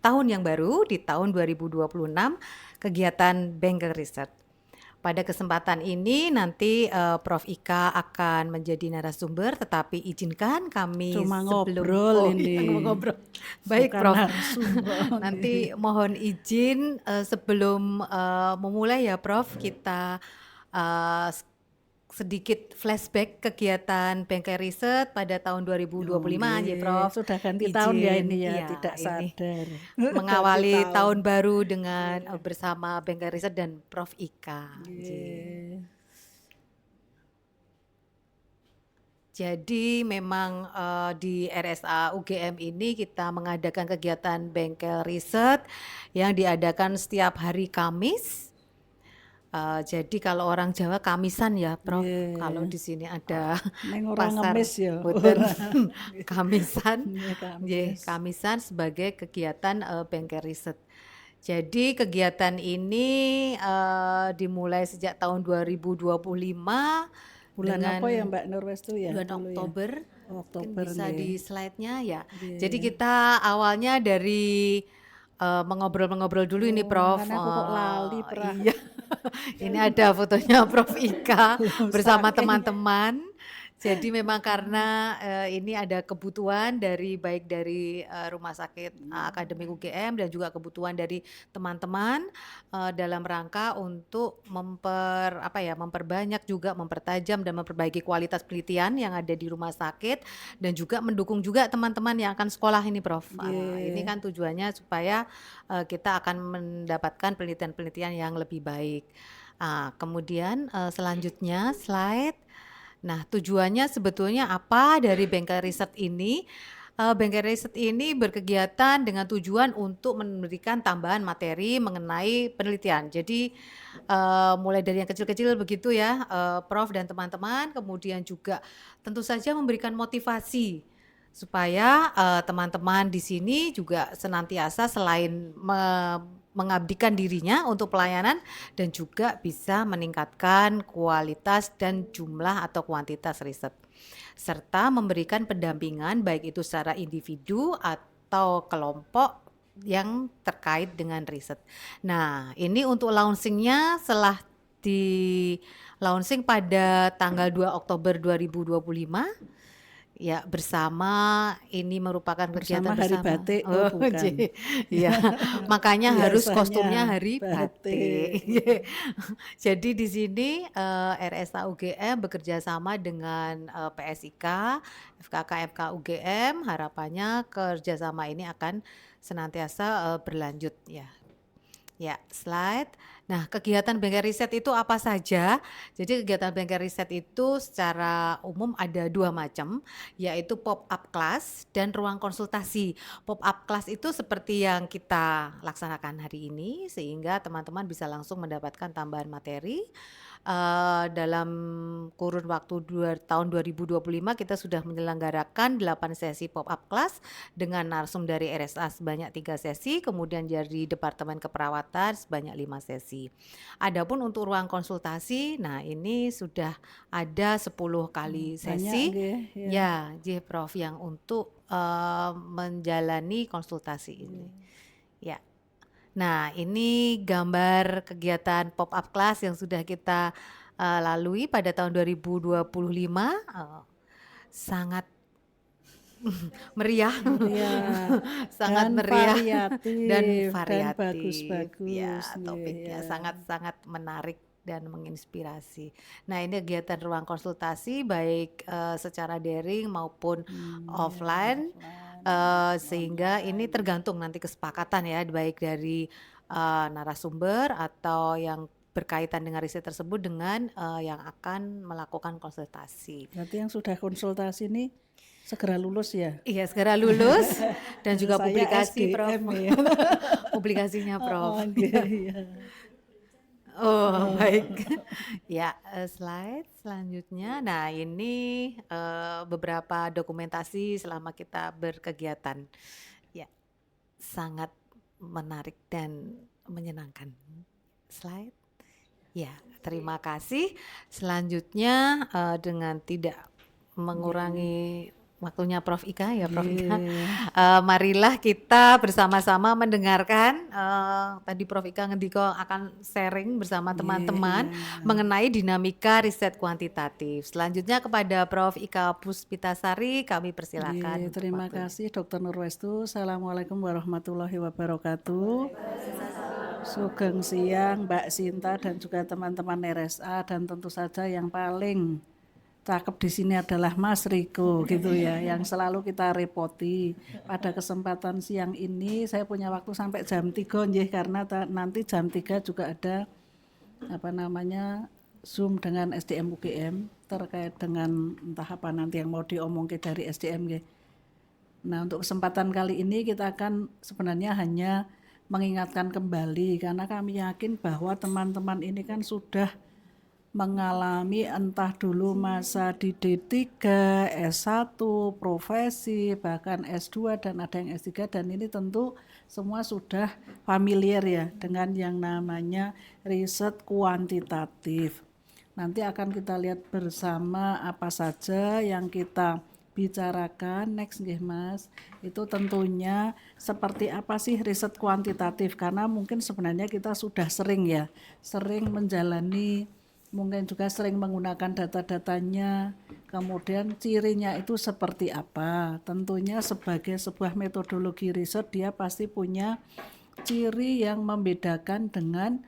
tahun yang baru di tahun 2026 kegiatan Banker Research. Pada kesempatan ini nanti Prof. Ika akan menjadi narasumber, tetapi izinkan kami Cuma sebelum ngobrol ini, ngobrol. Baik, bukan Prof. narasumber. Nanti mohon izin sebelum memulai ya, Prof. Kita uh, sedikit flashback kegiatan Bengkel Riset pada tahun 2025 ya, Prof. Sudah ganti tahun ya Izin, ini ya, ya tidak ini sadar. mengawali Ganti tahun baru dengan bersama Bengkel Riset dan Prof. Ika. Jadi memang di RSA UGM ini kita mengadakan kegiatan Bengkel Riset yang diadakan setiap hari Kamis. Jadi kalau orang Jawa Kamisan ya, Prof. Kalau di sini ada Neng orang pasar ngemis ya. boten Kamisan, Kamis. Kamisan sebagai kegiatan Bengkel Riset. Jadi kegiatan ini dimulai sejak tahun 2025 Bulan dengan apa ya Mbak Nurwestu ya? bulan dulu Oktober. Ya? Oktober Mungkin bisa nih. di slide-nya ya. Jadi kita awalnya dari mengobrol-mengobrol dulu ini, Prof. Makanya aku kok lali perah. Iya. Ini ada fotonya Prof. Ika bersama saking. teman-teman. Jadi memang karena ini ada kebutuhan dari baik dari Rumah Sakit Akademik UGM dan juga kebutuhan dari teman-teman dalam rangka untuk memperbanyak juga mempertajam dan memperbaiki kualitas penelitian yang ada di rumah sakit dan juga mendukung juga teman-teman yang akan sekolah ini, Prof. Ini kan tujuannya supaya kita akan mendapatkan penelitian-penelitian yang lebih baik. Kemudian selanjutnya slide. Nah, tujuannya sebetulnya apa dari Bengkel Riset ini? Bengkel Riset ini berkegiatan dengan tujuan untuk memberikan tambahan materi mengenai penelitian. Jadi mulai dari yang kecil-kecil begitu ya, Prof dan teman-teman, kemudian juga tentu saja memberikan motivasi supaya teman-teman di sini juga senantiasa selain mengabdikan dirinya untuk pelayanan dan juga bisa meningkatkan kualitas dan jumlah atau kuantitas riset serta memberikan pendampingan baik itu secara individu atau kelompok yang terkait dengan riset. Nah, ini untuk launchingnya setelah di launching pada tanggal 2 Oktober 2025 ya, bersama ini merupakan kegiatan Hari bersama. batik, bukan. Iya, makanya harus Biasanya kostumnya hari batik. batik. Jadi di sini RSA UGM bekerja sama dengan PSIK, FKK FK UGM, harapannya kerjasama ini akan senantiasa berlanjut ya. Ya, slide. Nah, kegiatan Bengkel Riset itu apa saja? Jadi kegiatan Bengkel Riset itu secara umum ada dua macam, yaitu pop-up class dan ruang konsultasi. Pop-up class itu seperti yang kita laksanakan hari ini, sehingga teman-teman bisa langsung mendapatkan tambahan materi. Dalam kurun waktu tahun 2025 kita sudah menyelenggarakan 8 sesi pop-up class dengan narsum dari RSA sebanyak 3 sesi, kemudian dari Departemen Keperawatan sebanyak 5 sesi. Adapun untuk ruang konsultasi, nah ini sudah ada 10 kali sesi. Ya, Prof, yang untuk menjalani konsultasi ini. Ya. Nah, ini gambar kegiatan pop-up class yang sudah kita lalui pada tahun 2025. Sangat meriah, sangat dan meriah dan variatif, bagus-bagus. Ya, topiknya sangat-sangat menarik dan menginspirasi. Nah, ini kegiatan ruang konsultasi baik secara daring maupun offline. Sehingga ini tergantung nanti kesepakatan ya, baik dari narasumber atau yang berkaitan dengan riset tersebut dengan yang akan melakukan konsultasi. Berarti yang sudah konsultasi ini segera lulus ya? Iya, segera lulus dan juga publikasi, SDM, Prof. Ya. Publikasinya, Prof. Oh, baik. Ya, slide selanjutnya. Nah, ini beberapa dokumentasi selama kita berkegiatan. Ya, sangat menarik dan menyenangkan. Slide. Ya, terima kasih. Selanjutnya dengan tidak mengurangi waktunya Prof Ika ya Prof Ika. Nggih. Marilah kita bersama-sama mendengarkan tadi Prof Ika ngendiko akan sharing bersama teman-teman Iya. mengenai dinamika riset kuantitatif. Selanjutnya kepada Prof Ika Puspitasari kami persilakan Nggih, untuk terima waktunya. kasih Dr. Nurwestu. Assalamualaikum warahmatullahi wabarakatuh. Sugeng siang Mbak Sinta dan juga teman-teman RSA, dan tentu saja yang paling cakep di sini adalah Mas Riko gitu ya, yang selalu kita repoti. Pada kesempatan siang ini saya punya waktu sampai jam 3 nggih, karena nanti jam 3 juga ada Zoom dengan SDM UGM terkait dengan entah apa nanti yang mau diomongke dari SDM nggih. Nah, untuk kesempatan kali ini kita akan sebenarnya hanya mengingatkan kembali, karena kami yakin bahwa teman-teman ini kan sudah mengalami entah dulu masa di D3, S1, profesi, bahkan S2 dan ada yang S3, dan ini tentu semua sudah familiar ya dengan yang namanya riset kuantitatif. Nanti akan kita lihat bersama apa saja yang kita bicarakan next nggih Mas. Itu tentunya seperti apa sih riset kuantitatif, karena mungkin sebenarnya kita sudah sering menjalani, mungkin juga sering menggunakan data-datanya, kemudian cirinya itu seperti apa. Tentunya sebagai sebuah metodologi riset dia pasti punya ciri yang membedakan dengan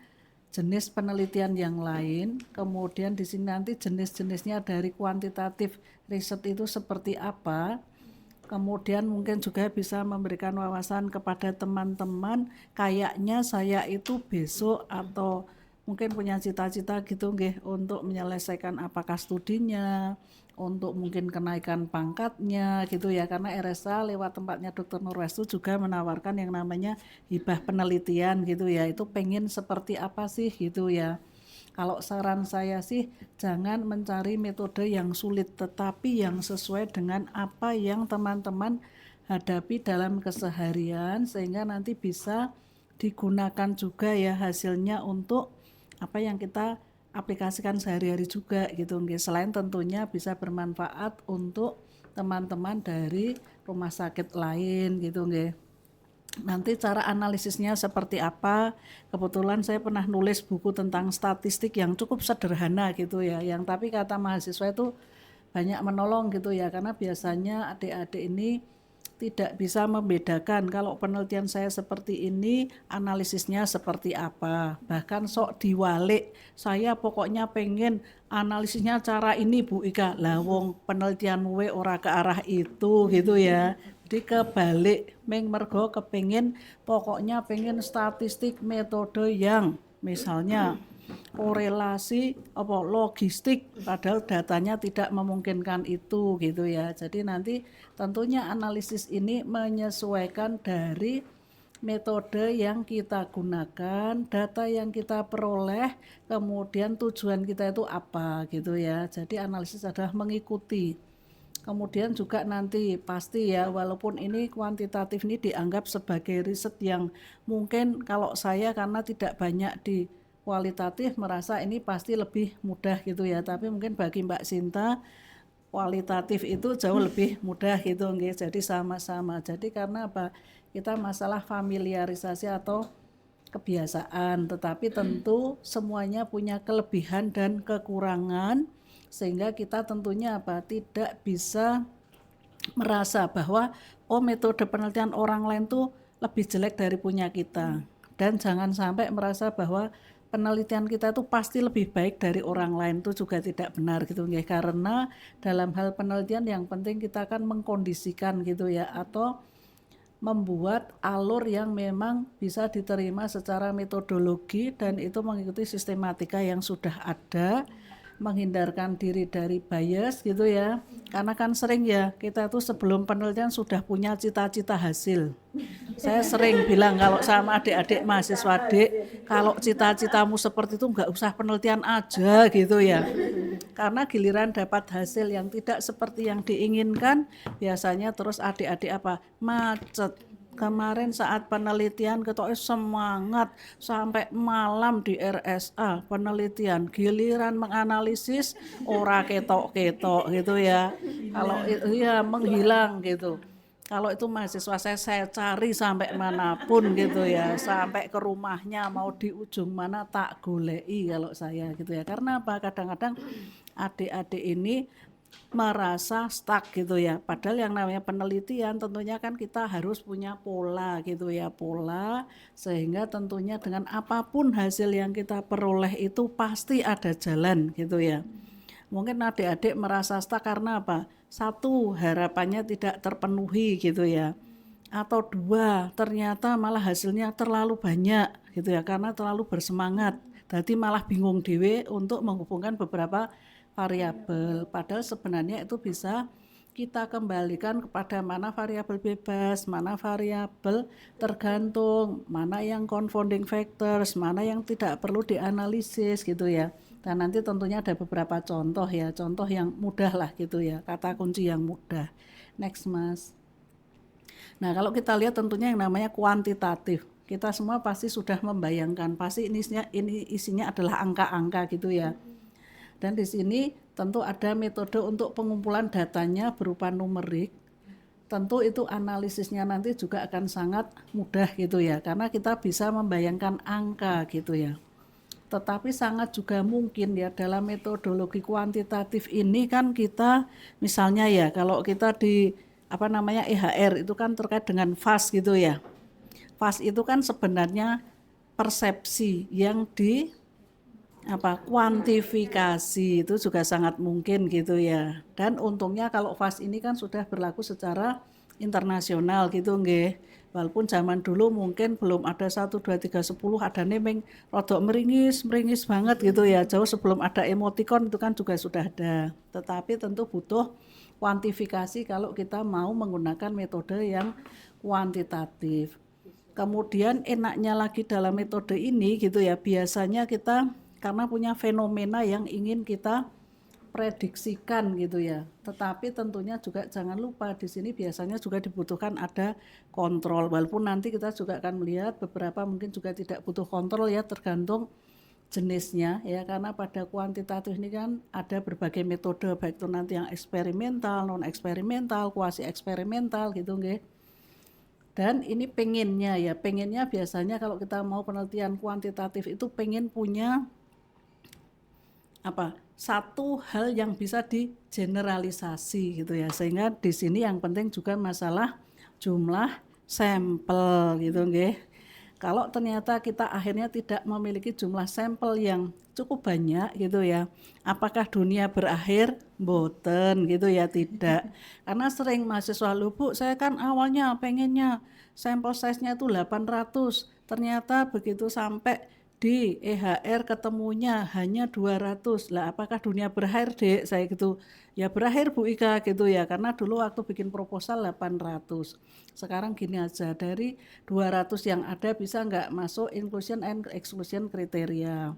jenis penelitian yang lain. Kemudian di sini nanti jenis-jenisnya dari kuantitatif riset itu seperti apa. Kemudian mungkin juga bisa memberikan wawasan kepada teman-teman, kayaknya saya itu besok atau mungkin punya cita-cita gitu nggih untuk menyelesaikan apakah studinya, untuk mungkin kenaikan pangkatnya gitu ya, karena RSA lewat tempatnya Dr. Nurwestu juga menawarkan yang namanya hibah penelitian gitu ya, itu pengen seperti apa sih gitu ya. Kalau saran saya sih jangan mencari metode yang sulit, tetapi yang sesuai dengan apa yang teman-teman hadapi dalam keseharian, sehingga nanti bisa digunakan juga ya hasilnya untuk apa yang kita aplikasikan sehari-hari juga gitu nggih. Selain tentunya bisa bermanfaat untuk teman-teman dari rumah sakit lain gitu nggih. Nanti cara analisisnya seperti apa, kebetulan saya pernah nulis buku tentang statistik yang cukup sederhana gitu ya, yang tapi kata mahasiswa itu banyak menolong gitu ya, karena biasanya adik-adik ini tidak bisa membedakan kalau penelitian saya seperti ini, analisisnya seperti apa. Bahkan sok diwalik, saya pokoknya pengen analisisnya cara ini Bu Ika, lah wong penelitian we ora ke arah itu gitu ya. Jadi kebalik, mergo kepengin pokoknya pengen statistik metode yang misalnya korelasi apa logistik, padahal datanya tidak memungkinkan itu gitu ya. Jadi nanti tentunya analisis ini menyesuaikan dari metode yang kita gunakan, data yang kita peroleh, kemudian tujuan kita itu apa gitu ya. Jadi analisis adalah mengikuti. Kemudian juga nanti pasti ya, walaupun ini kuantitatif ini dianggap sebagai riset yang mungkin kalau saya karena tidak banyak di kualitatif merasa ini pasti lebih mudah gitu ya, tapi mungkin bagi Mbak Sinta kualitatif itu jauh lebih mudah gitu nggih. Jadi sama-sama. Jadi karena apa? Kita masalah familiarisasi atau kebiasaan, tetapi tentu semuanya punya kelebihan dan kekurangan, sehingga kita tentunya apa? Tidak bisa merasa bahwa metode penelitian orang lain tuh lebih jelek dari punya kita, dan jangan sampai merasa bahwa penelitian kita itu pasti lebih baik dari orang lain, itu juga tidak benar gitu nggih. Karena dalam hal penelitian yang penting kita akan mengkondisikan gitu ya, atau membuat alur yang memang bisa diterima secara metodologi dan itu mengikuti sistematika yang sudah ada, menghindarkan diri dari bias gitu ya. Karena kan sering ya kita tuh sebelum penelitian sudah punya cita-cita hasil. Saya sering bilang kalau sama adik-adik mahasiswa, adik kalau cita-citamu seperti itu nggak usah penelitian aja gitu ya. Karena giliran dapat hasil yang tidak seperti yang diinginkan, biasanya terus adik-adik apa? Macet. Kemarin saat penelitian ketoknya semangat sampai malam di RSA penelitian, giliran menganalisis ora ketok-ketok gitu ya. Kalau iya menghilang gitu. Kalau itu mahasiswa saya cari sampai manapun gitu ya, sampai ke rumahnya mau di ujung mana tak golei kalau saya gitu ya. Karena apa? Kadang-kadang adik-adik ini merasa stuck gitu ya. Padahal yang namanya penelitian tentunya kan kita harus punya pola gitu ya, pola sehingga tentunya dengan apapun hasil yang kita peroleh itu pasti ada jalan gitu ya. Mungkin adik-adik merasa stuck karena apa? Satu, harapannya tidak terpenuhi gitu ya. Atau dua, ternyata malah hasilnya terlalu banyak gitu ya karena terlalu bersemangat. Jadi malah bingung dewe untuk menghubungkan beberapa variabel. Padahal sebenarnya itu bisa kita kembalikan kepada mana variabel bebas, mana variabel tergantung, mana yang confounding factors, mana yang tidak perlu dianalisis gitu ya. Dan nanti tentunya ada beberapa contoh ya, contoh yang mudah lah gitu ya, kata kunci yang mudah. Next Mas. Nah kalau kita lihat tentunya yang namanya kuantitatif, kita semua pasti sudah membayangkan, pasti ini isinya adalah angka-angka gitu ya. Dan di sini tentu ada metode untuk pengumpulan datanya berupa numerik. Tentu itu analisisnya nanti juga akan sangat mudah gitu ya, karena kita bisa membayangkan angka gitu ya. Tetapi sangat juga mungkin ya dalam metodologi kuantitatif ini kan kita misalnya ya kalau kita di apa namanya EHR itu kan terkait dengan FAS gitu ya. FAS itu kan sebenarnya persepsi yang di kuantifikasi itu juga sangat mungkin gitu ya. Dan untungnya kalau FAS ini kan sudah berlaku secara internasional gitu nggih. Walaupun zaman dulu mungkin belum ada 1 2 3 10 ada nemeng rodok meringis banget gitu ya. Jauh sebelum ada emoticon itu kan juga sudah ada. Tetapi tentu butuh kuantifikasi kalau kita mau menggunakan metode yang kuantitatif. Kemudian enaknya lagi dalam metode ini gitu ya, biasanya kita karena punya fenomena yang ingin kita prediksikan gitu ya. Tetapi tentunya juga jangan lupa di sini biasanya juga dibutuhkan ada kontrol. Walaupun nanti kita juga akan melihat beberapa mungkin juga tidak butuh kontrol ya, tergantung jenisnya ya, karena pada kuantitatif ini kan ada berbagai metode baik itu nanti yang eksperimental, non eksperimental, kuasi eksperimental gitu nggih. Dan ini pengennya biasanya kalau kita mau penelitian kuantitatif itu pengen punya satu hal yang bisa digeneralisasi gitu ya, sehingga di sini yang penting juga masalah jumlah sampel gitu nggih. Kalau ternyata kita akhirnya tidak memiliki jumlah sampel yang cukup banyak gitu ya, apakah dunia berakhir? Mboten gitu ya, tidak. Karena sering mahasiswa, "Loh Bu, saya kan awalnya pengennya sampel size-nya itu 800, ternyata begitu sampai di EHR ketemunya hanya 200. Lah apakah dunia berakhir, Dek?" Saya gitu. "Ya berakhir Bu Ika," gitu ya. Karena dulu waktu bikin proposal 800. Sekarang gini aja, dari 200 yang ada bisa nggak masuk inclusion and exclusion kriteria.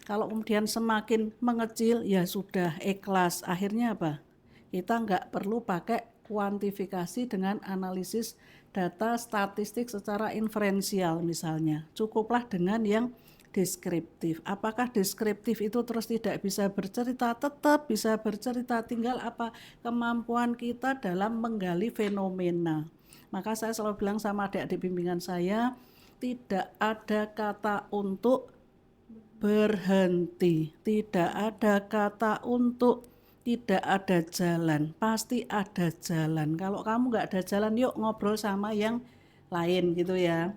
Kalau kemudian semakin mengecil ya sudah ikhlas. Akhirnya apa? Kita nggak perlu pakai kuantifikasi dengan analisis data statistik secara inferensial misalnya. Cukuplah dengan yang deskriptif. Apakah deskriptif itu terus tidak bisa bercerita? Tetap bisa bercerita, tinggal apa kemampuan kita dalam menggali fenomena. Maka saya selalu bilang sama adik-adik bimbingan saya, tidak ada kata untuk berhenti, tidak ada kata untuk tidak ada jalan, pasti ada jalan. Kalau kamu nggak ada jalan, yuk ngobrol sama yang lain gitu ya.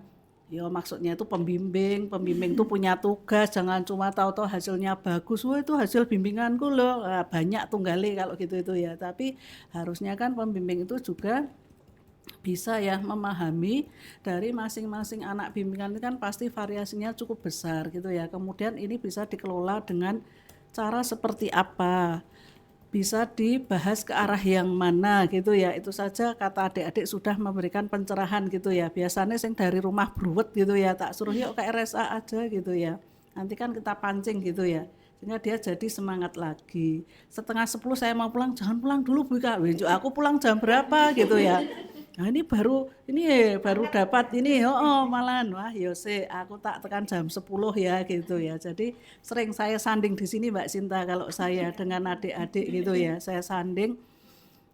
Ya maksudnya itu pembimbing itu punya tugas, jangan cuma tahu-tahu hasilnya bagus, wah itu hasil bimbinganku loh, banyak tunggali kalau gitu itu ya. Tapi harusnya kan pembimbing itu juga bisa ya memahami dari masing-masing anak bimbingan itu kan pasti variasinya cukup besar gitu ya. Kemudian ini bisa dikelola dengan cara seperti apa, bisa dibahas ke arah yang mana gitu ya. Itu saja kata adik-adik sudah memberikan pencerahan gitu ya. Biasanya sing dari rumah bruwet gitu ya, tak suruh yuk ke RSA aja gitu ya. Nanti kan kita pancing gitu ya, sehingga dia jadi semangat lagi. 9:30 saya mau pulang, jangan pulang dulu Bu Ika, aku pulang jam berapa gitu ya. Nah ini baru dapat ini, malahan wah yo aku tak tekan jam 10 ya gitu ya. Jadi sering saya sanding di sini Mbak Sinta kalau saya dengan adik-adik gitu ya, saya sanding.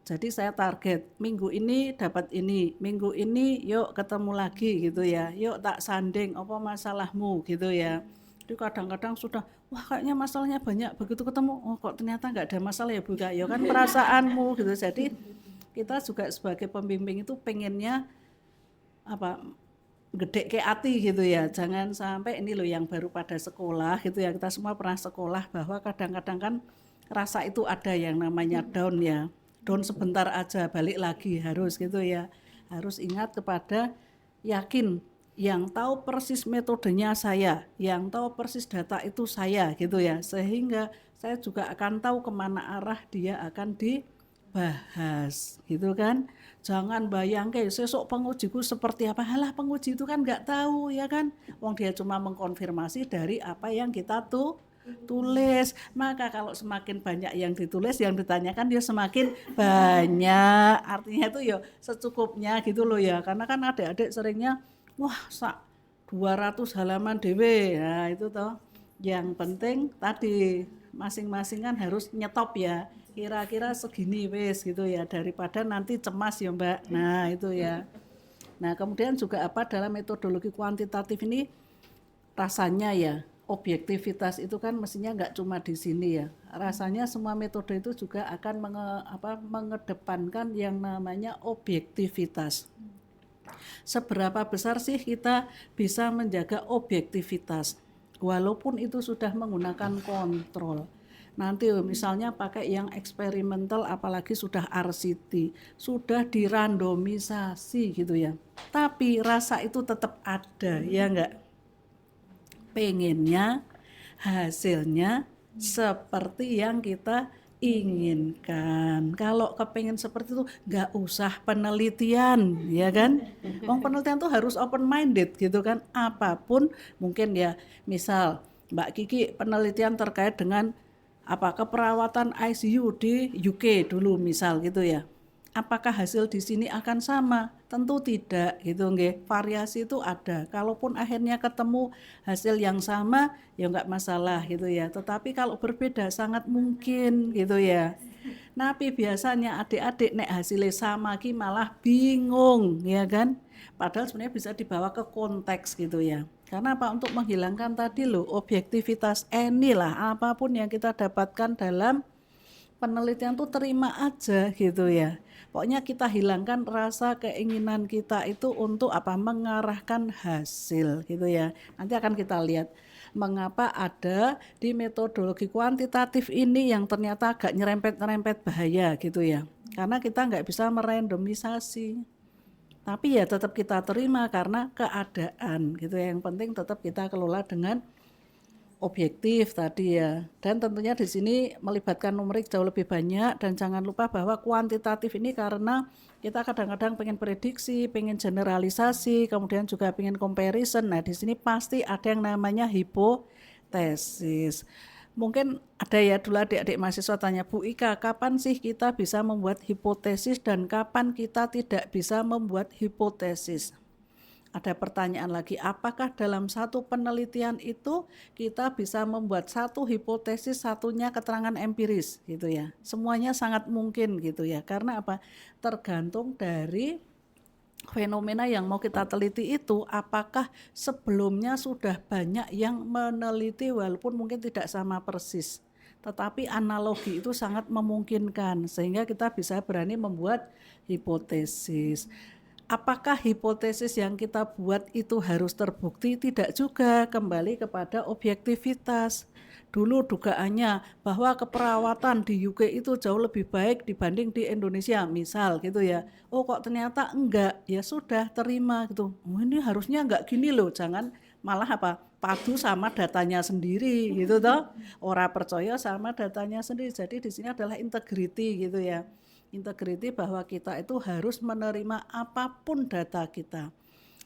Jadi saya target minggu ini dapat ini, minggu ini yuk ketemu lagi gitu ya, yuk tak sanding apa masalahmu gitu ya. Jadi kadang-kadang sudah, wah kayaknya masalahnya banyak, begitu ketemu, oh kok ternyata nggak ada masalah ya Bu Kak, ya kan perasaanmu gitu. Jadi kita juga sebagai pembimbing itu pengennya apa gede ke hati gitu ya, jangan sampai ini loh yang baru pada sekolah gitu ya, kita semua pernah sekolah bahwa kadang-kadang kan rasa itu ada yang namanya down ya, down sebentar aja balik lagi harus gitu ya, harus ingat kepada yakin yang tahu persis metodenya saya, yang tahu persis data itu saya gitu ya, sehingga saya juga akan tahu kemana arah dia akan dibahas gitu kan. Jangan bayangke sesuk pengujiku seperti apa. Halah penguji itu kan nggak tahu ya kan. Wong dia cuma mengkonfirmasi dari apa yang kita tulis. Maka kalau semakin banyak yang ditulis, yang ditanyakan dia semakin banyak. Artinya itu ya secukupnya gitu loh ya. Karena kan adik-adik seringnya wah sak 200 halaman dewe. Nah itu toh. Yang penting tadi masing-masing kan harus nyetop ya, kira-kira segini wes gitu ya, daripada nanti cemas ya Mbak. Nah itu ya. Nah kemudian juga apa dalam metodologi kuantitatif ini rasanya ya objektivitas itu kan mestinya nggak cuma di sini ya, rasanya semua metode itu juga akan mengedepankan yang namanya objektivitas. Seberapa besar sih kita bisa menjaga objektivitas walaupun itu sudah menggunakan kontrol. Nanti misalnya pakai yang eksperimental apalagi sudah RCT, sudah dirandomisasi gitu ya. Tapi rasa itu tetap ada ya enggak? Pengennya hasilnya seperti yang kita inginkan. Kalau kepengen seperti itu nggak usah penelitian ya kan. Wong penelitian tuh harus open minded gitu kan, apapun mungkin ya. Misal Mbak Kiki penelitian terkait dengan apa keperawatan ICU di UK dulu misal gitu ya, apakah hasil di sini akan sama? Tentu tidak gitu nggih. Variasi itu ada. Kalaupun akhirnya ketemu hasil yang sama ya enggak masalah gitu ya. Tetapi kalau berbeda sangat mungkin gitu ya. Tapi biasanya adik-adik nek hasilnya sama ki malah bingung ya kan. Padahal sebenarnya bisa dibawa ke konteks gitu ya. Karena apa? Untuk menghilangkan tadi loh objektivitas inilah apapun yang kita dapatkan dalam penelitian tuh terima aja gitu ya. Pokoknya kita hilangkan rasa keinginan kita itu untuk apa mengarahkan hasil gitu ya. Nanti akan kita lihat mengapa ada di metodologi kuantitatif ini yang ternyata agak nyerempet-nyerempet bahaya gitu ya. Karena kita nggak bisa merandomisasi. Tapi ya tetap kita terima karena keadaan gitu ya. Yang penting tetap kita kelola dengan objektif tadi ya, dan tentunya di sini melibatkan numerik jauh lebih banyak, dan jangan lupa bahwa kuantitatif ini karena kita kadang-kadang pengen prediksi, pengen generalisasi, kemudian juga pengen comparison. Nah di sini pasti ada yang namanya hipotesis. Mungkin ada ya dulu adik-adik mahasiswa tanya, Bu Ika, kapan sih kita bisa membuat hipotesis dan kapan kita tidak bisa membuat hipotesis? Ada pertanyaan lagi, apakah dalam satu penelitian itu kita bisa membuat satu hipotesis, satunya keterangan empiris gitu ya. Semuanya sangat mungkin gitu ya. Karena apa? Tergantung dari fenomena yang mau kita teliti itu, apakah sebelumnya sudah banyak yang meneliti walaupun mungkin tidak sama persis. Tetapi analogi itu sangat memungkinkan sehingga kita bisa berani membuat hipotesis. Apakah hipotesis yang kita buat itu harus terbukti? Tidak juga, kembali kepada objektivitas. Dulu dugaannya bahwa keperawatan di UK itu jauh lebih baik dibanding di Indonesia, misal gitu ya. Oh kok ternyata enggak, ya sudah terima gitu. Oh ini harusnya enggak gini loh, jangan malah apa padu sama datanya sendiri gitu toh. Ora percaya sama datanya sendiri. Jadi di sini adalah integrity gitu ya. Integriti bahwa kita itu harus menerima apapun data kita.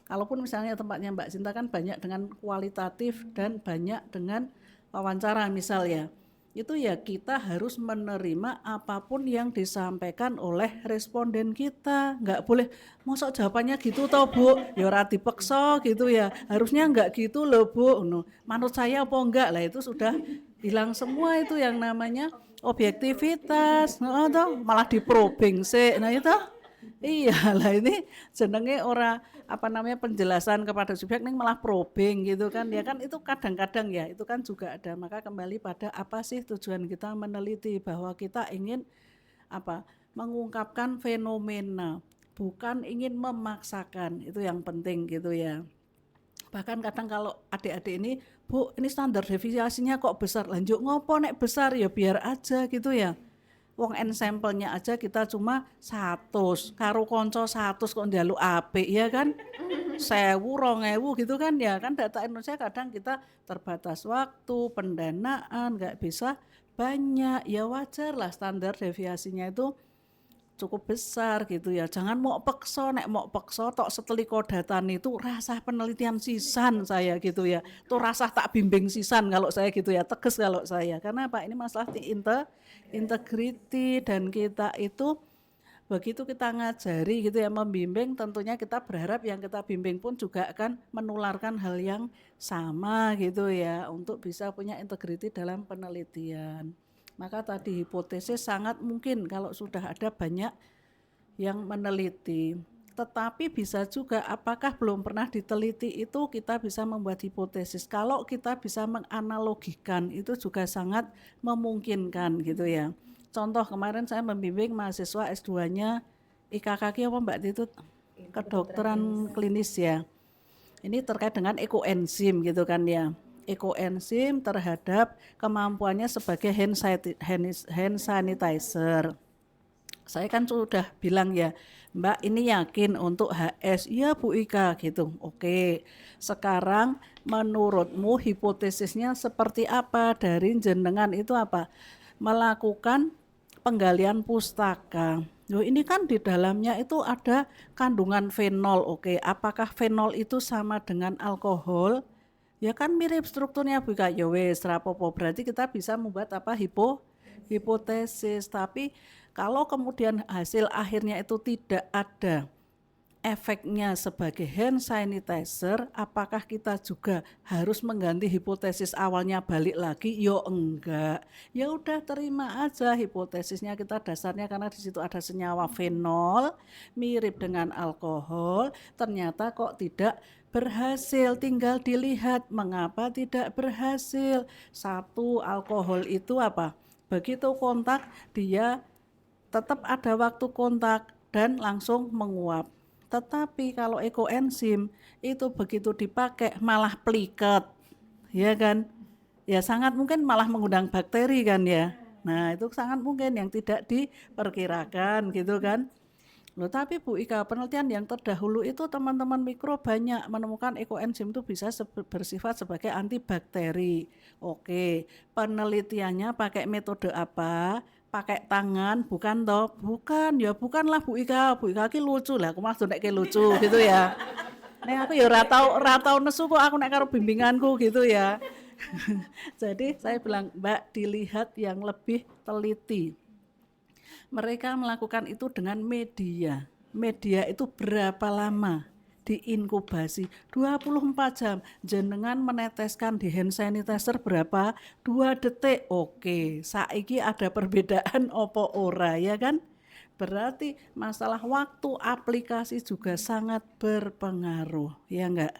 Kalaupun misalnya tempatnya Mbak Sinta kan banyak dengan kualitatif dan banyak dengan wawancara misal ya. itu ya kita harus menerima apapun yang disampaikan oleh responden kita. Nggak boleh, masa jawabannya gitu toh Bu, ya ora dipeksa gitu ya, harusnya nggak gitu loh Bu. No. Menurut saya apa enggak lah, itu sudah hilang semua itu yang namanya objektivitas. Nah, toh malah diprobing sih. Nah itu iya lah, ini jenenge ora apa namanya penjelasan kepada subjek nih malah probing gitu kan ya, kan itu kadang-kadang ya itu kan juga ada. Maka kembali pada apa sih tujuan kita meneliti, bahwa kita ingin apa, mengungkapkan fenomena, bukan ingin memaksakan, itu yang penting gitu ya. Bahkan kadang kalau adik-adik ini, Bu ini standar deviasinya kok besar, lanjut ngopo nek besar, ya biar aja gitu ya. Wong sampelnya aja kita cuma 100, karo konco 100 kok njaluk apik ya kan, 1000, 2000 gitu kan ya. Kan data Indonesia kadang kita terbatas waktu, pendanaan, nggak bisa banyak, ya wajar lah standar deviasinya itu cukup besar gitu ya. Jangan mau pekso, nek mau pekso tok seteliko datan itu rasa penelitian sisan saya gitu ya. Tuh rasa tak bimbing sisan kalau saya gitu ya, tegas kalau saya. Karena apa? Ini masalah integriti, dan kita itu begitu kita ngajari gitu ya, membimbing, tentunya kita berharap yang kita bimbing pun juga akan menularkan hal yang sama gitu ya, untuk bisa punya integriti dalam penelitian. Maka tadi hipotesis sangat mungkin kalau sudah ada banyak yang meneliti. Tetapi bisa juga apakah belum pernah diteliti itu kita bisa membuat hipotesis. Kalau kita bisa menganalogikan itu juga sangat memungkinkan gitu ya. Contoh kemarin saya membimbing mahasiswa S2-nya IKKK apa Mbak Titut? Kedokteran klinis ya. Ini terkait dengan ekoenzim gitu kan ya. Ekoenzim terhadap kemampuannya sebagai hand sanitizer. Saya kan sudah bilang ya, Mbak ini yakin untuk HS, iya Bu Ika gitu. Oke, sekarang menurutmu hipotesisnya seperti apa dari jenengan itu apa? Melakukan penggalian pustaka. Loh ini kan di dalamnya itu ada kandungan fenol. Oke, apakah fenol itu sama dengan alkohol? Ya kan mirip strukturnya Bu Ika. Ya wes rapopo, berarti kita bisa membuat apa, hipotesis. Tapi kalau kemudian hasil akhirnya itu tidak ada efeknya sebagai hand sanitizer, apakah kita juga harus mengganti hipotesis awalnya balik lagi? Yo enggak. Ya udah terima aja hipotesisnya kita dasarnya karena di situ ada senyawa fenol mirip dengan alkohol, ternyata kok tidak berhasil. Tinggal dilihat mengapa tidak berhasil. Satu, alkohol itu apa? Begitu kontak dia tetap ada waktu kontak dan langsung menguap. Tetapi kalau ekoenzim itu begitu dipakai malah pliket, ya kan? Ya sangat mungkin malah mengundang bakteri kan ya. Nah itu sangat mungkin yang tidak diperkirakan gitu kan. Loh tapi Bu Ika, penelitian yang terdahulu itu teman-teman mikro banyak menemukan ekoenzim itu bisa bersifat sebagai antibakteri. Oke, penelitiannya pakai metode apa? Pakai tangan, bukan toh? Bukan, ya bukanlah Bu Ika. Bu Ika ki lucu lah, aku malah nek lucu gitu ya. Nek aku ya ratau nesu kok aku nek karo bimbinganku gitu ya. Jadi saya bilang, Mbak dilihat yang lebih teliti. Mereka melakukan itu dengan media. Media itu berapa lama diinkubasi? 24 jam. Jenengan meneteskan di hand sanitizer berapa? 2 detik. Oke, saiki ada perbedaan opo ora ya kan? Berarti masalah waktu aplikasi juga sangat berpengaruh, ya enggak?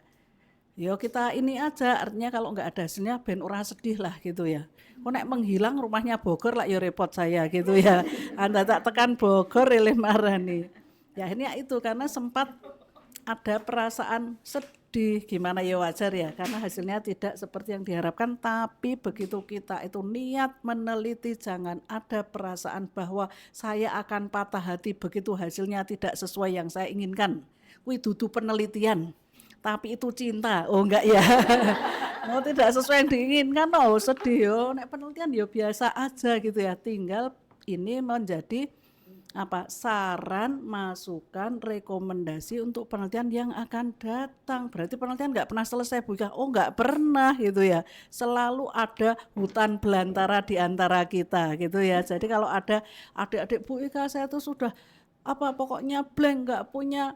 Yo kita ini aja, artinya kalau nggak ada hasilnya ben ora sedih lah gitu ya. Kok nek menghilang rumahnya Bogor lah ya repot saya gitu ya. Anda tak tekan Bogor eleh marah nih. Ya ini itu karena sempat ada perasaan sedih, gimana ya wajar ya, karena hasilnya tidak seperti yang diharapkan. Tapi begitu kita itu niat meneliti, jangan ada perasaan bahwa saya akan patah hati begitu hasilnya tidak sesuai yang saya inginkan. Kuwi dudu penelitian. Tapi itu cinta, oh enggak ya. Oh tidak sesuai yang diinginkan, oh sedih yo. Nek penelitian yo biasa aja gitu ya. Tinggal ini menjadi saran, masukan, rekomendasi untuk penelitian yang akan datang. Berarti penelitian nggak pernah selesai, Bu Ika. Oh, nggak pernah gitu ya. Selalu ada hutan belantara di antara kita gitu ya. Jadi kalau ada adik-adik Bu Ika, saya tuh sudah pokoknya blank, nggak punya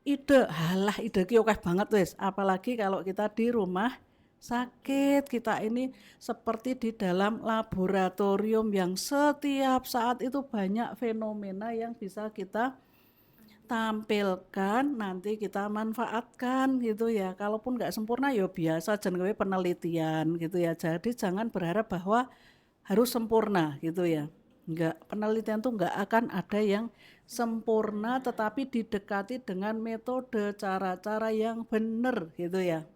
ide. Halah, ide ki akeh banget wis. Apalagi kalau kita di rumah sakit, kita ini seperti di dalam laboratorium yang setiap saat itu banyak fenomena yang bisa kita tampilkan, nanti kita manfaatkan gitu ya. Kalaupun nggak sempurna ya biasa jenenge penelitian gitu ya. Jadi jangan berharap bahwa harus sempurna gitu ya. Enggak, penelitian tuh enggak akan ada yang sempurna, tetapi didekati dengan metode cara-cara yang benar gitu ya.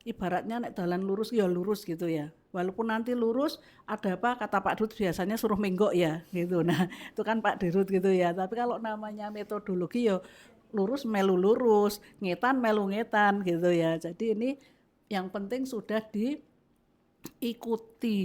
Ibaratnya nek dalan lurus ya lurus gitu ya. Walaupun nanti lurus ada apa kata Pak Dirut biasanya suruh menggok ya gitu. Nah, itu kan Pak Dirut gitu ya. Tapi kalau namanya metodologi ya lurus melu lurus, ngetan melu ngetan gitu ya. Jadi ini yang penting sudah diikuti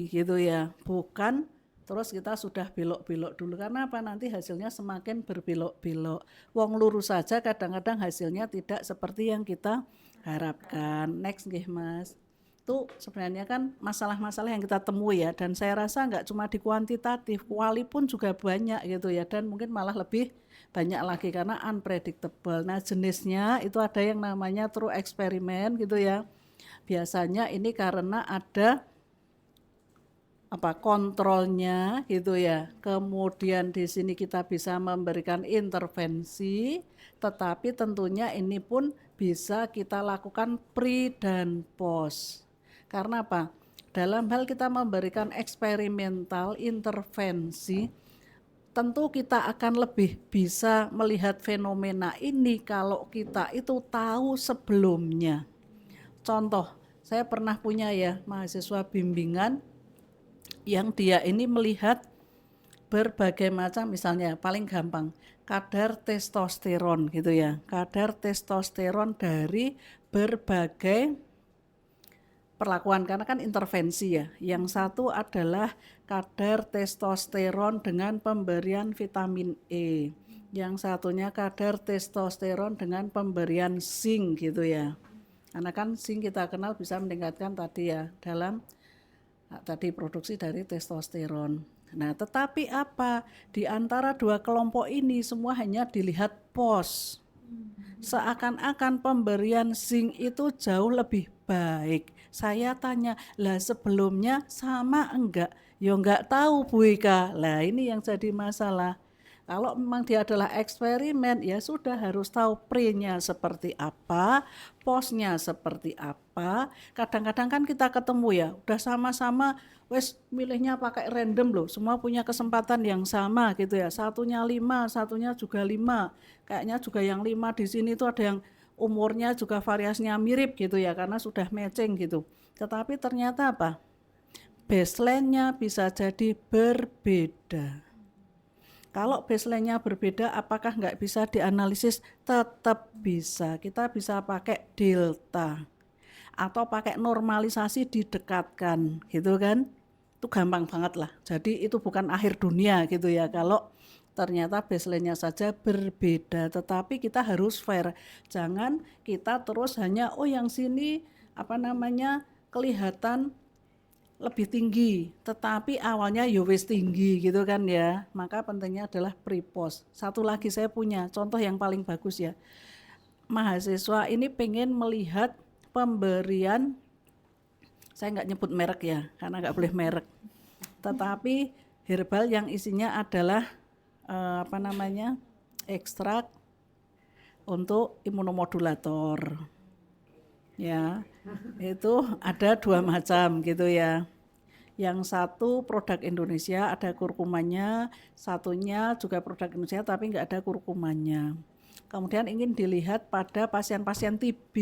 gitu ya. Bukan terus kita sudah belok-belok dulu, karena apa, nanti hasilnya semakin berbelok-belok. Wong lurus saja kadang-kadang hasilnya tidak seperti yang kita harapkan. Next nggih Mas. Itu sebenarnya kan masalah-masalah yang kita temui ya, dan saya rasa nggak cuma di kuantitatif, kuali pun juga banyak gitu ya, dan mungkin malah lebih banyak lagi karena unpredictable. Nah jenisnya itu ada yang namanya true eksperimen gitu ya. Biasanya ini karena ada kontrolnya gitu ya. Kemudian di sini kita bisa memberikan intervensi, tetapi tentunya ini pun bisa kita lakukan pre dan post. Karena apa? Dalam hal kita memberikan eksperimental intervensi, tentu kita akan lebih bisa melihat fenomena ini kalau kita itu tahu sebelumnya. Contoh, saya pernah punya ya mahasiswa bimbingan yang dia ini melihat berbagai macam, misalnya paling gampang kadar testosteron gitu ya, kadar testosteron dari berbagai perlakuan, karena kan intervensi ya. Yang satu adalah kadar testosteron dengan pemberian vitamin E, yang satunya kadar testosteron dengan pemberian zinc gitu ya, karena kan zinc kita kenal bisa meningkatkan tadi ya dalam tadi produksi dari testosteron. Nah, tetapi apa? Di antara dua kelompok ini semua hanya dilihat pos. Seakan-akan pemberian zinc itu jauh lebih baik. Saya tanya, lah sebelumnya sama enggak? Ya enggak tahu Bu Ika. Lah ini yang jadi masalah. Kalau memang dia adalah eksperimen, ya sudah harus tahu pre-nya seperti apa, post-nya seperti apa. Kadang-kadang kan kita ketemu ya, udah sama-sama, wes milihnya pakai random loh, semua punya kesempatan yang sama gitu ya. Satunya 5, satunya juga 5. Kayaknya juga yang 5 di sini tuh ada yang umurnya juga variasinya mirip gitu ya, karena sudah matching gitu. Tetapi ternyata apa? Baseline-nya bisa jadi berbeda. Kalau baseline-nya berbeda, apakah nggak bisa dianalisis? Tetap bisa. Kita bisa pakai delta atau pakai normalisasi didekatkan, gitu kan? Itu gampang banget lah. Jadi itu bukan akhir dunia gitu ya. Kalau ternyata baseline-nya saja berbeda, tetapi kita harus fair. Jangan kita terus hanya yang sini kelihatan lebih tinggi, tetapi awalnya wis tinggi gitu kan ya. Maka pentingnya adalah pre-post. Satu lagi saya punya contoh yang paling bagus ya. Mahasiswa ini pengen melihat pemberian, saya nggak nyebut merek ya, karena nggak boleh merek. Tetapi herbal yang isinya adalah ekstrak untuk imunomodulator. Ya, itu ada 2 macam gitu ya. Yang satu produk Indonesia ada kurkumannya, satunya juga produk Indonesia tapi nggak ada kurkumannya. Kemudian ingin dilihat pada pasien-pasien TB.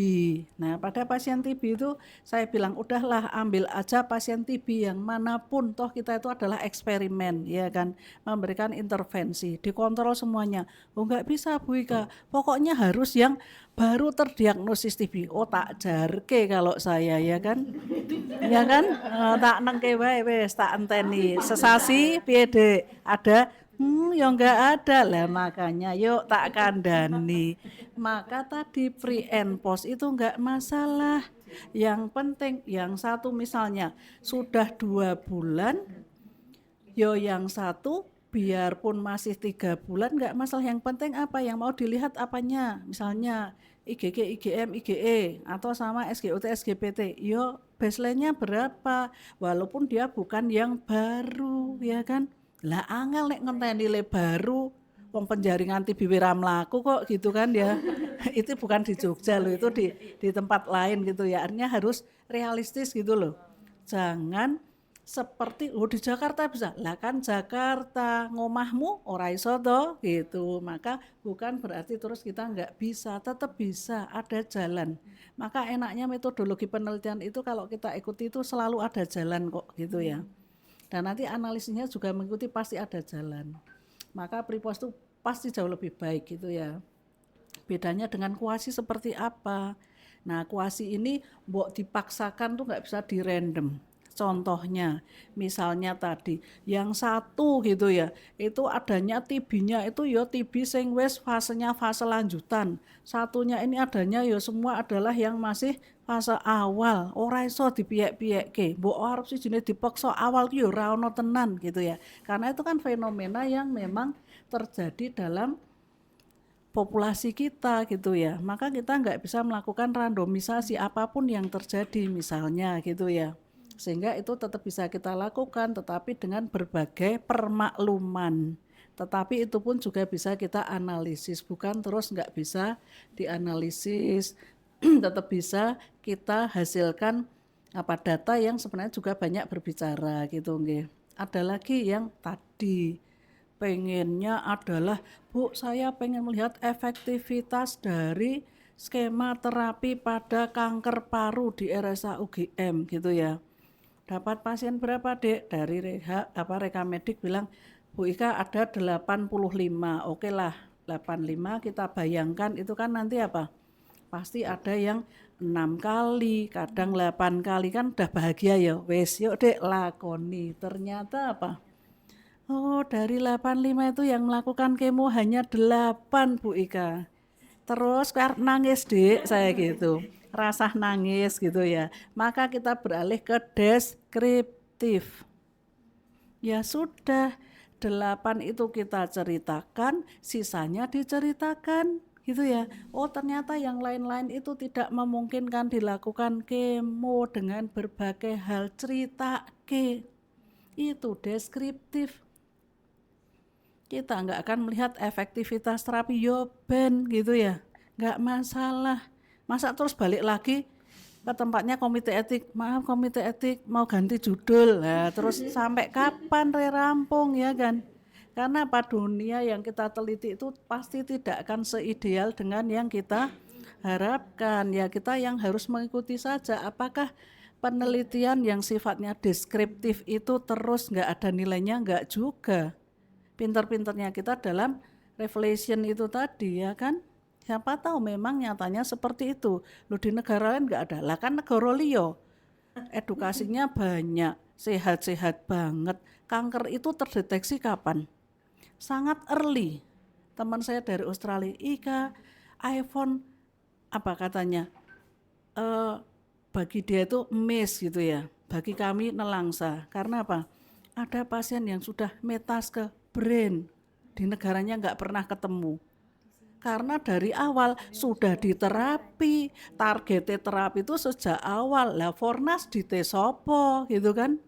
Nah, pada pasien TB itu saya bilang udahlah ambil aja pasien TB yang manapun, toh kita itu adalah eksperimen, ya kan, memberikan intervensi, dikontrol semuanya. Nggak bisa Bu Ika, pokoknya harus yang baru terdiagnosis TB. Tak jarke kalau saya ya kan, tak nengke wae wis tak enteni sesasi piye Dek, ada Ya enggak ada lah, makanya yuk tak kandani. Maka tadi pre and post itu enggak masalah. Yang penting yang satu misalnya sudah 2 bulan, yo yang satu biarpun masih 3 bulan enggak masalah. Yang penting apa yang mau dilihat apanya, misalnya IGG, IGM, IGE atau sama SGOT, SGPT. Yo baseline-nya berapa? Walaupun dia bukan yang baru, ya kan? Lah angel nek ngenteni le baru, wong penjaringan TB ra mlaku kok gitu kan ya. Itu bukan di Jogja loh, itu di tempat lain gitu ya. Artinya harus realistis gitu loh. Jangan seperti di Jakarta bisa. Lah kan Jakarta ngomahmu ora iso to gitu. Maka bukan berarti terus kita nggak bisa, tetap bisa, ada jalan. Maka enaknya metodologi penelitian itu kalau kita ikuti itu selalu ada jalan kok gitu ya. Dan nanti analisisnya juga mengikuti pasti ada jalan. Maka pre-post itu pasti jauh lebih baik gitu ya. Bedanya dengan kuasi seperti apa? Nah kuasi ini mbok dipaksakan tuh nggak bisa di random. Contohnya, misalnya tadi yang satu gitu ya, itu adanya TB-nya itu ya TB sing wis fasenya fase lanjutan. Satunya ini adanya ya semua adalah yang masih fase awal, ora iso dipiyek-piyekke. Mbok arep sijine dipaksa awal ki ya ora ono tenan gitu ya. Karena itu kan fenomena yang memang terjadi dalam populasi kita gitu ya. Maka kita nggak bisa melakukan randomisasi apapun yang terjadi misalnya gitu ya. Sehingga itu tetap bisa kita lakukan tetapi dengan berbagai permakluman. Tetapi itu pun juga bisa kita analisis, bukan terus nggak bisa dianalisis. Tetap bisa kita hasilkan apa data yang sebenarnya juga banyak berbicara gitu nggih. Ada lagi yang tadi pengennya adalah, Bu, saya pengen melihat efektivitas dari skema terapi pada kanker paru di RSA UGM gitu ya. Dapat pasien berapa, Dek? Dari Rekamedik bilang, Bu Ika ada 85. Oke lah, 85 kita bayangkan itu kan nanti apa? Pasti ada yang 6 kali, kadang 8 kali kan udah bahagia ya. Wes, yuk Dek lakoni. Ternyata apa? Oh, dari 85 itu yang melakukan kemo hanya 8, Bu Ika. Terus nangis Dek, saya gitu. Rasa nangis gitu ya. Maka kita beralih ke deskriptif. Ya sudah, 8 itu kita ceritakan, sisanya diceritakan gitu ya. Oh ternyata yang lain-lain itu tidak memungkinkan dilakukan kemo dengan berbagai hal, cerita ke. Itu deskriptif. Kita nggak akan melihat efektivitas terapi yo ben gitu ya, nggak masalah. Masa terus balik lagi ke tempatnya komite etik, maaf komite etik mau ganti judul, nah, terus sampai kapan rampung ya kan? Karena apa, dunia yang kita teliti itu pasti tidak akan seideal dengan yang kita harapkan ya. Kita yang harus mengikuti saja apakah penelitian yang sifatnya deskriptif itu terus nggak ada nilainya, nggak juga. Pinter-pinternya kita dalam revelation itu tadi ya kan, siapa tahu memang nyatanya seperti itu. Lu di negara lain nggak ada, lah kan negara liyo edukasinya banyak, sehat-sehat banget. Kanker itu terdeteksi kapan? Sangat early. Teman saya dari Australia, Ika iPhone apa katanya, bagi dia itu miss gitu ya, bagi kami nelangsa. Karena apa? Ada pasien yang sudah metas ke brain, di negaranya nggak pernah ketemu. Karena dari awal sudah diterapi, targetnya terapi itu sejak awal. Lah Fornas di Tesopo gitu kan.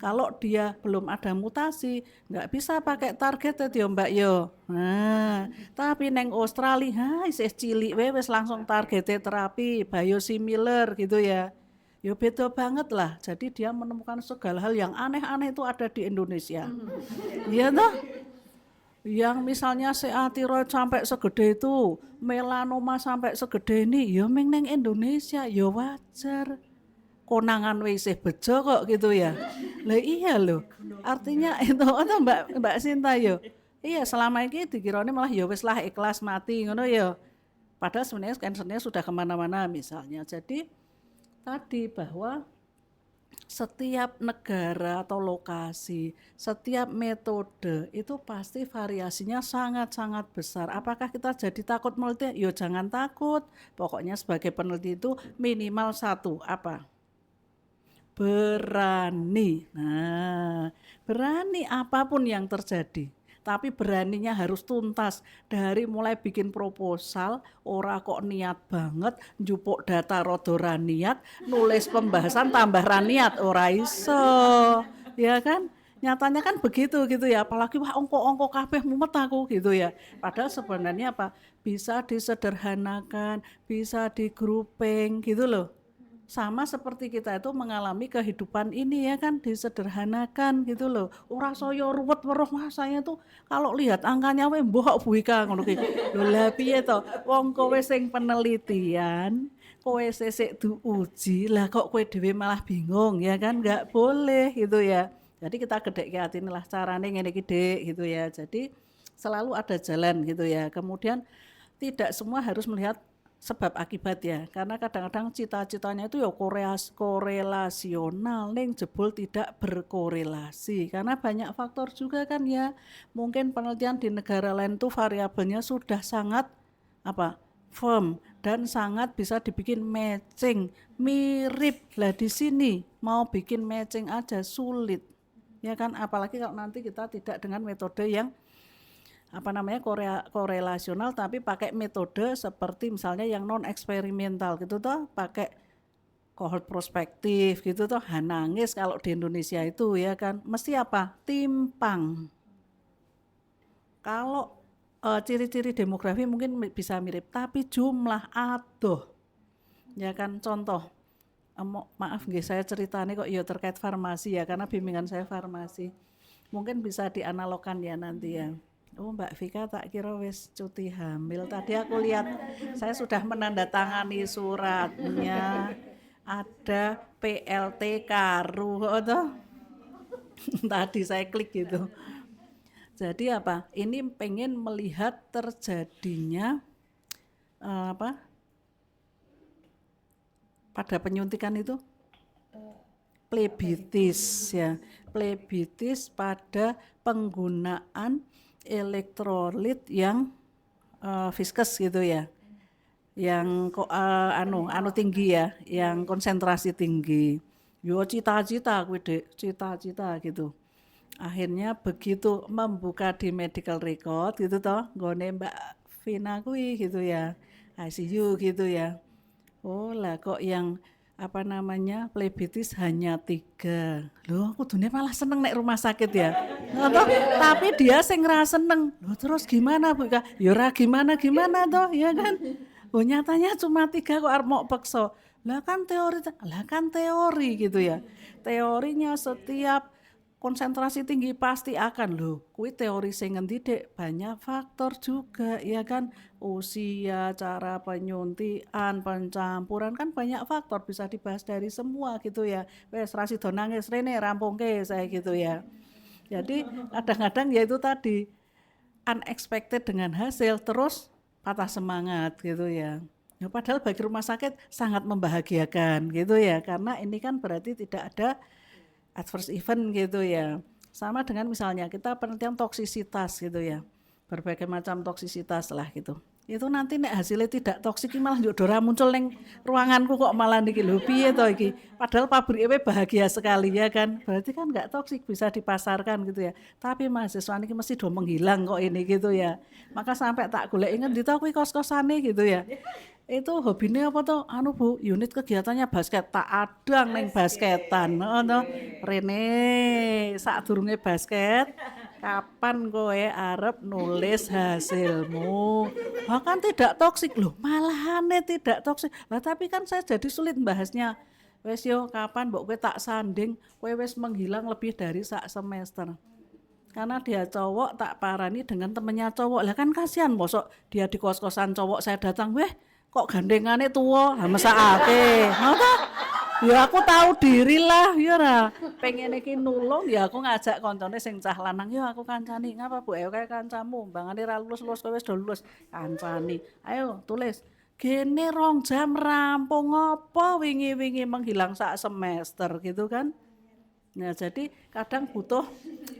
Kalau dia belum ada mutasi, nggak bisa pakai target ya Mbak yo. Nah, tapi neng Australia, isih cilik wes langsung targetnya terapi, biosimilar gitu ya. Yo beda banget lah. Jadi dia menemukan segala hal yang aneh-aneh itu ada di Indonesia. Iya toh? Yang misalnya CA tiroid sampai segede itu, melanoma sampai segede ini, ya meng neng Indonesia, ya wajar. Konangan wis bejo kok gitu ya. Lah iya loh. Artinya itu Mbak Sinta yo. Iya selama ini dikiranya malah ya wis lah ikhlas mati ngono ya. Padahal sebenarnya kansernya sudah kemana-mana misalnya. Jadi tadi bahwa setiap negara atau lokasi, setiap metode itu pasti variasinya sangat-sangat besar. Apakah kita jadi takut meneliti? Ya jangan takut. Pokoknya sebagai peneliti itu minimal satu, apa? Berani. Nah, berani apapun yang terjadi. Tapi beraninya harus tuntas dari mulai bikin proposal, ora kok niat banget, njupuk data rodo ra niat, nulis pembahasan tambah ra niat, ora iso. Ya kan? Nyatanya kan begitu gitu ya, apalagi wah ongko-ongko kabeh mumet aku gitu ya. Padahal sebenarnya apa? Bisa disederhanakan, bisa di grouping gitu loh. Sama seperti kita itu mengalami kehidupan ini ya kan disederhanakan gitu loh. Ora saya ruwet weruh Mas saya tuh kalau lihat angkanya we mbok Bu Ika ngono ki. Lho lah piye to? Wong kowe sing penelitian, kowe sesek diuji, lah kok kowe dhewe malah bingung ya kan nggak boleh gitu ya. Jadi kita gedhekke atine lah carane ngene iki Dik gitu ya. Jadi selalu ada jalan gitu ya. Kemudian tidak semua harus melihat sebab akibat ya, karena kadang-kadang cita-citanya itu ya korelasional, ning jebul tidak berkorelasi, karena banyak faktor juga kan ya, mungkin penelitian di negara lain tuh variabelnya sudah sangat apa firm dan sangat bisa dibikin matching, mirip lah di sini mau bikin matching aja sulit, ya kan, apalagi kalau nanti kita tidak dengan metode yang apa namanya korelasional tapi pakai metode seperti misalnya yang non eksperimental gitu toh, pakai kohort prospektif gitu toh, hanangis kalau di Indonesia itu ya kan mesti apa timpang. Kalau ciri-ciri demografi mungkin bisa mirip tapi jumlah adoh ya kan. Contoh maaf nggih saya ceritanya kok ya terkait farmasi ya karena bimbingan saya farmasi, mungkin bisa dianalogkan ya nanti ya. Oh Mbak Vika tak kira wis cuti hamil. Tadi aku lihat saya sudah menandatangani suratnya. Ada PLT Karu atau tadi saya klik gitu. Jadi apa? Ini pengen melihat terjadinya apa? Pada penyuntikan itu plebitis ya. Plebitis pada penggunaan elektrolit yang viskus gitu ya, yang anu tinggi ya, yang konsentrasi tinggi. Yo cita-cita kuwi Dek, cita-cita gitu. Akhirnya begitu membuka di medical record gitu toh, nggone Mbak Vina kuwi gitu ya, ICU gitu ya. Oh lah kok yang apa namanya plebitis hanya 3. Loh kudune malah seneng nek rumah sakit ya. Ngono, tapi dia sing ra seneng. Loh terus gimana Bu Ika? Ya ora gimana-gimana toh ya kan. Oh nyatanya cuma 3 kok arep mok peksa. Lah kan teori gitu ya. Teorinya setiap konsentrasi tinggi pasti akan loh. Kuwi teori sing ngendi Dek? Banyak faktor juga ya kan. Usia, cara penyuntian, pencampuran kan banyak faktor bisa dibahas dari semua gitu ya. Wes ra sida nangis rene rampungke saya gitu ya. Jadi kadang-kadang ya itu tadi unexpected dengan hasil terus patah semangat gitu ya. Ya padahal bagi rumah sakit sangat membahagiakan gitu ya karena ini kan berarti tidak ada adverse event gitu ya. Sama dengan misalnya kita penelitian toksisitas gitu ya. Berbagai macam toksisitas lah gitu. Itu nanti nek hasilnya tidak toksik malah njuk ora muncul ning ruanganku kok malah niki lho piye to iki. Padahal pabriknya bahagia sekali ya kan. Berarti kan enggak toksik bisa dipasarkan gitu ya. Tapi mahasiswa niki mesti do menghilang kok ini gitu ya. Maka sampai tak golek ngendi to kuwi kos-kosane gitu ya. Itu hobinya apa tuh? Anu Bu, unit kegiatannya basket. Tak adang neng basketan. Ngono. Rene sadurunge basket, kapan kowe arep nulis hasilmu? Bahkan tidak toksik loh, malahane tidak toksik. Lah tapi kan saya jadi sulit bahasnya. Wes yo kapan mbok kowe tak sanding, kowe wes menghilang lebih dari sak semester. Karena dia cowok tak parani dengan temennya cowok. Lah kan kasihan mosok dia di kos-kosan cowok saya datang, weh kok gandengane tua, mesakake. Ngono. Ya aku tahu diri lah, ya ora. Pengen iki nulung ya aku ngajak koncone sing cah lanang, ya aku kancani. Ngapa Bu? Ayo kae kancamu, mbangane ra lulus-lulus kowe wis do lulus. Kancani. Ayo tulis. Gene 2 jam rampung apa wingi-wingi menghilang sak semester gitu kan. Nah, jadi kadang butuh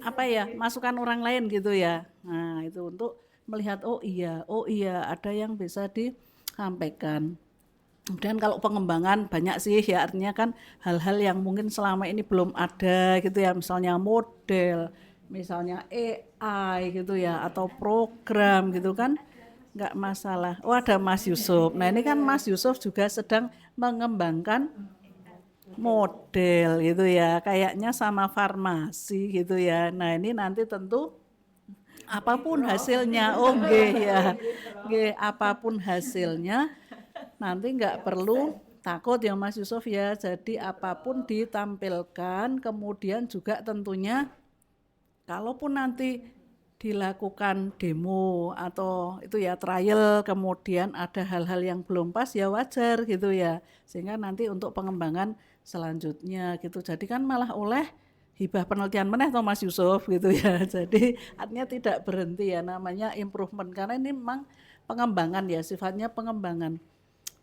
apa ya, masukan orang lain gitu ya. Nah, itu untuk melihat oh iya ada yang bisa disampaikan. Kemudian kalau pengembangan banyak sih ya, artinya kan hal-hal yang mungkin selama ini belum ada gitu ya, misalnya model, misalnya AI gitu ya, atau program gitu kan, nggak masalah. Oh ada Mas Yusuf. Nah ini kan Mas Yusuf juga sedang mengembangkan model gitu ya, kayaknya sama farmasi gitu ya. Nah ini nanti tentu apapun hasilnya, oh nggih ya, nggih apapun hasilnya nanti nggak perlu takut ya Mas Yusuf ya. Jadi apapun ditampilkan, kemudian juga tentunya kalaupun nanti dilakukan demo atau itu ya trial, kemudian ada hal-hal yang belum pas ya wajar gitu ya, sehingga nanti untuk pengembangan selanjutnya gitu. Jadi kan malah oleh hibah penelitian meneh toh Mas Yusuf gitu ya. Jadi artinya tidak berhenti ya, namanya improvement karena ini memang pengembangan ya, sifatnya pengembangan.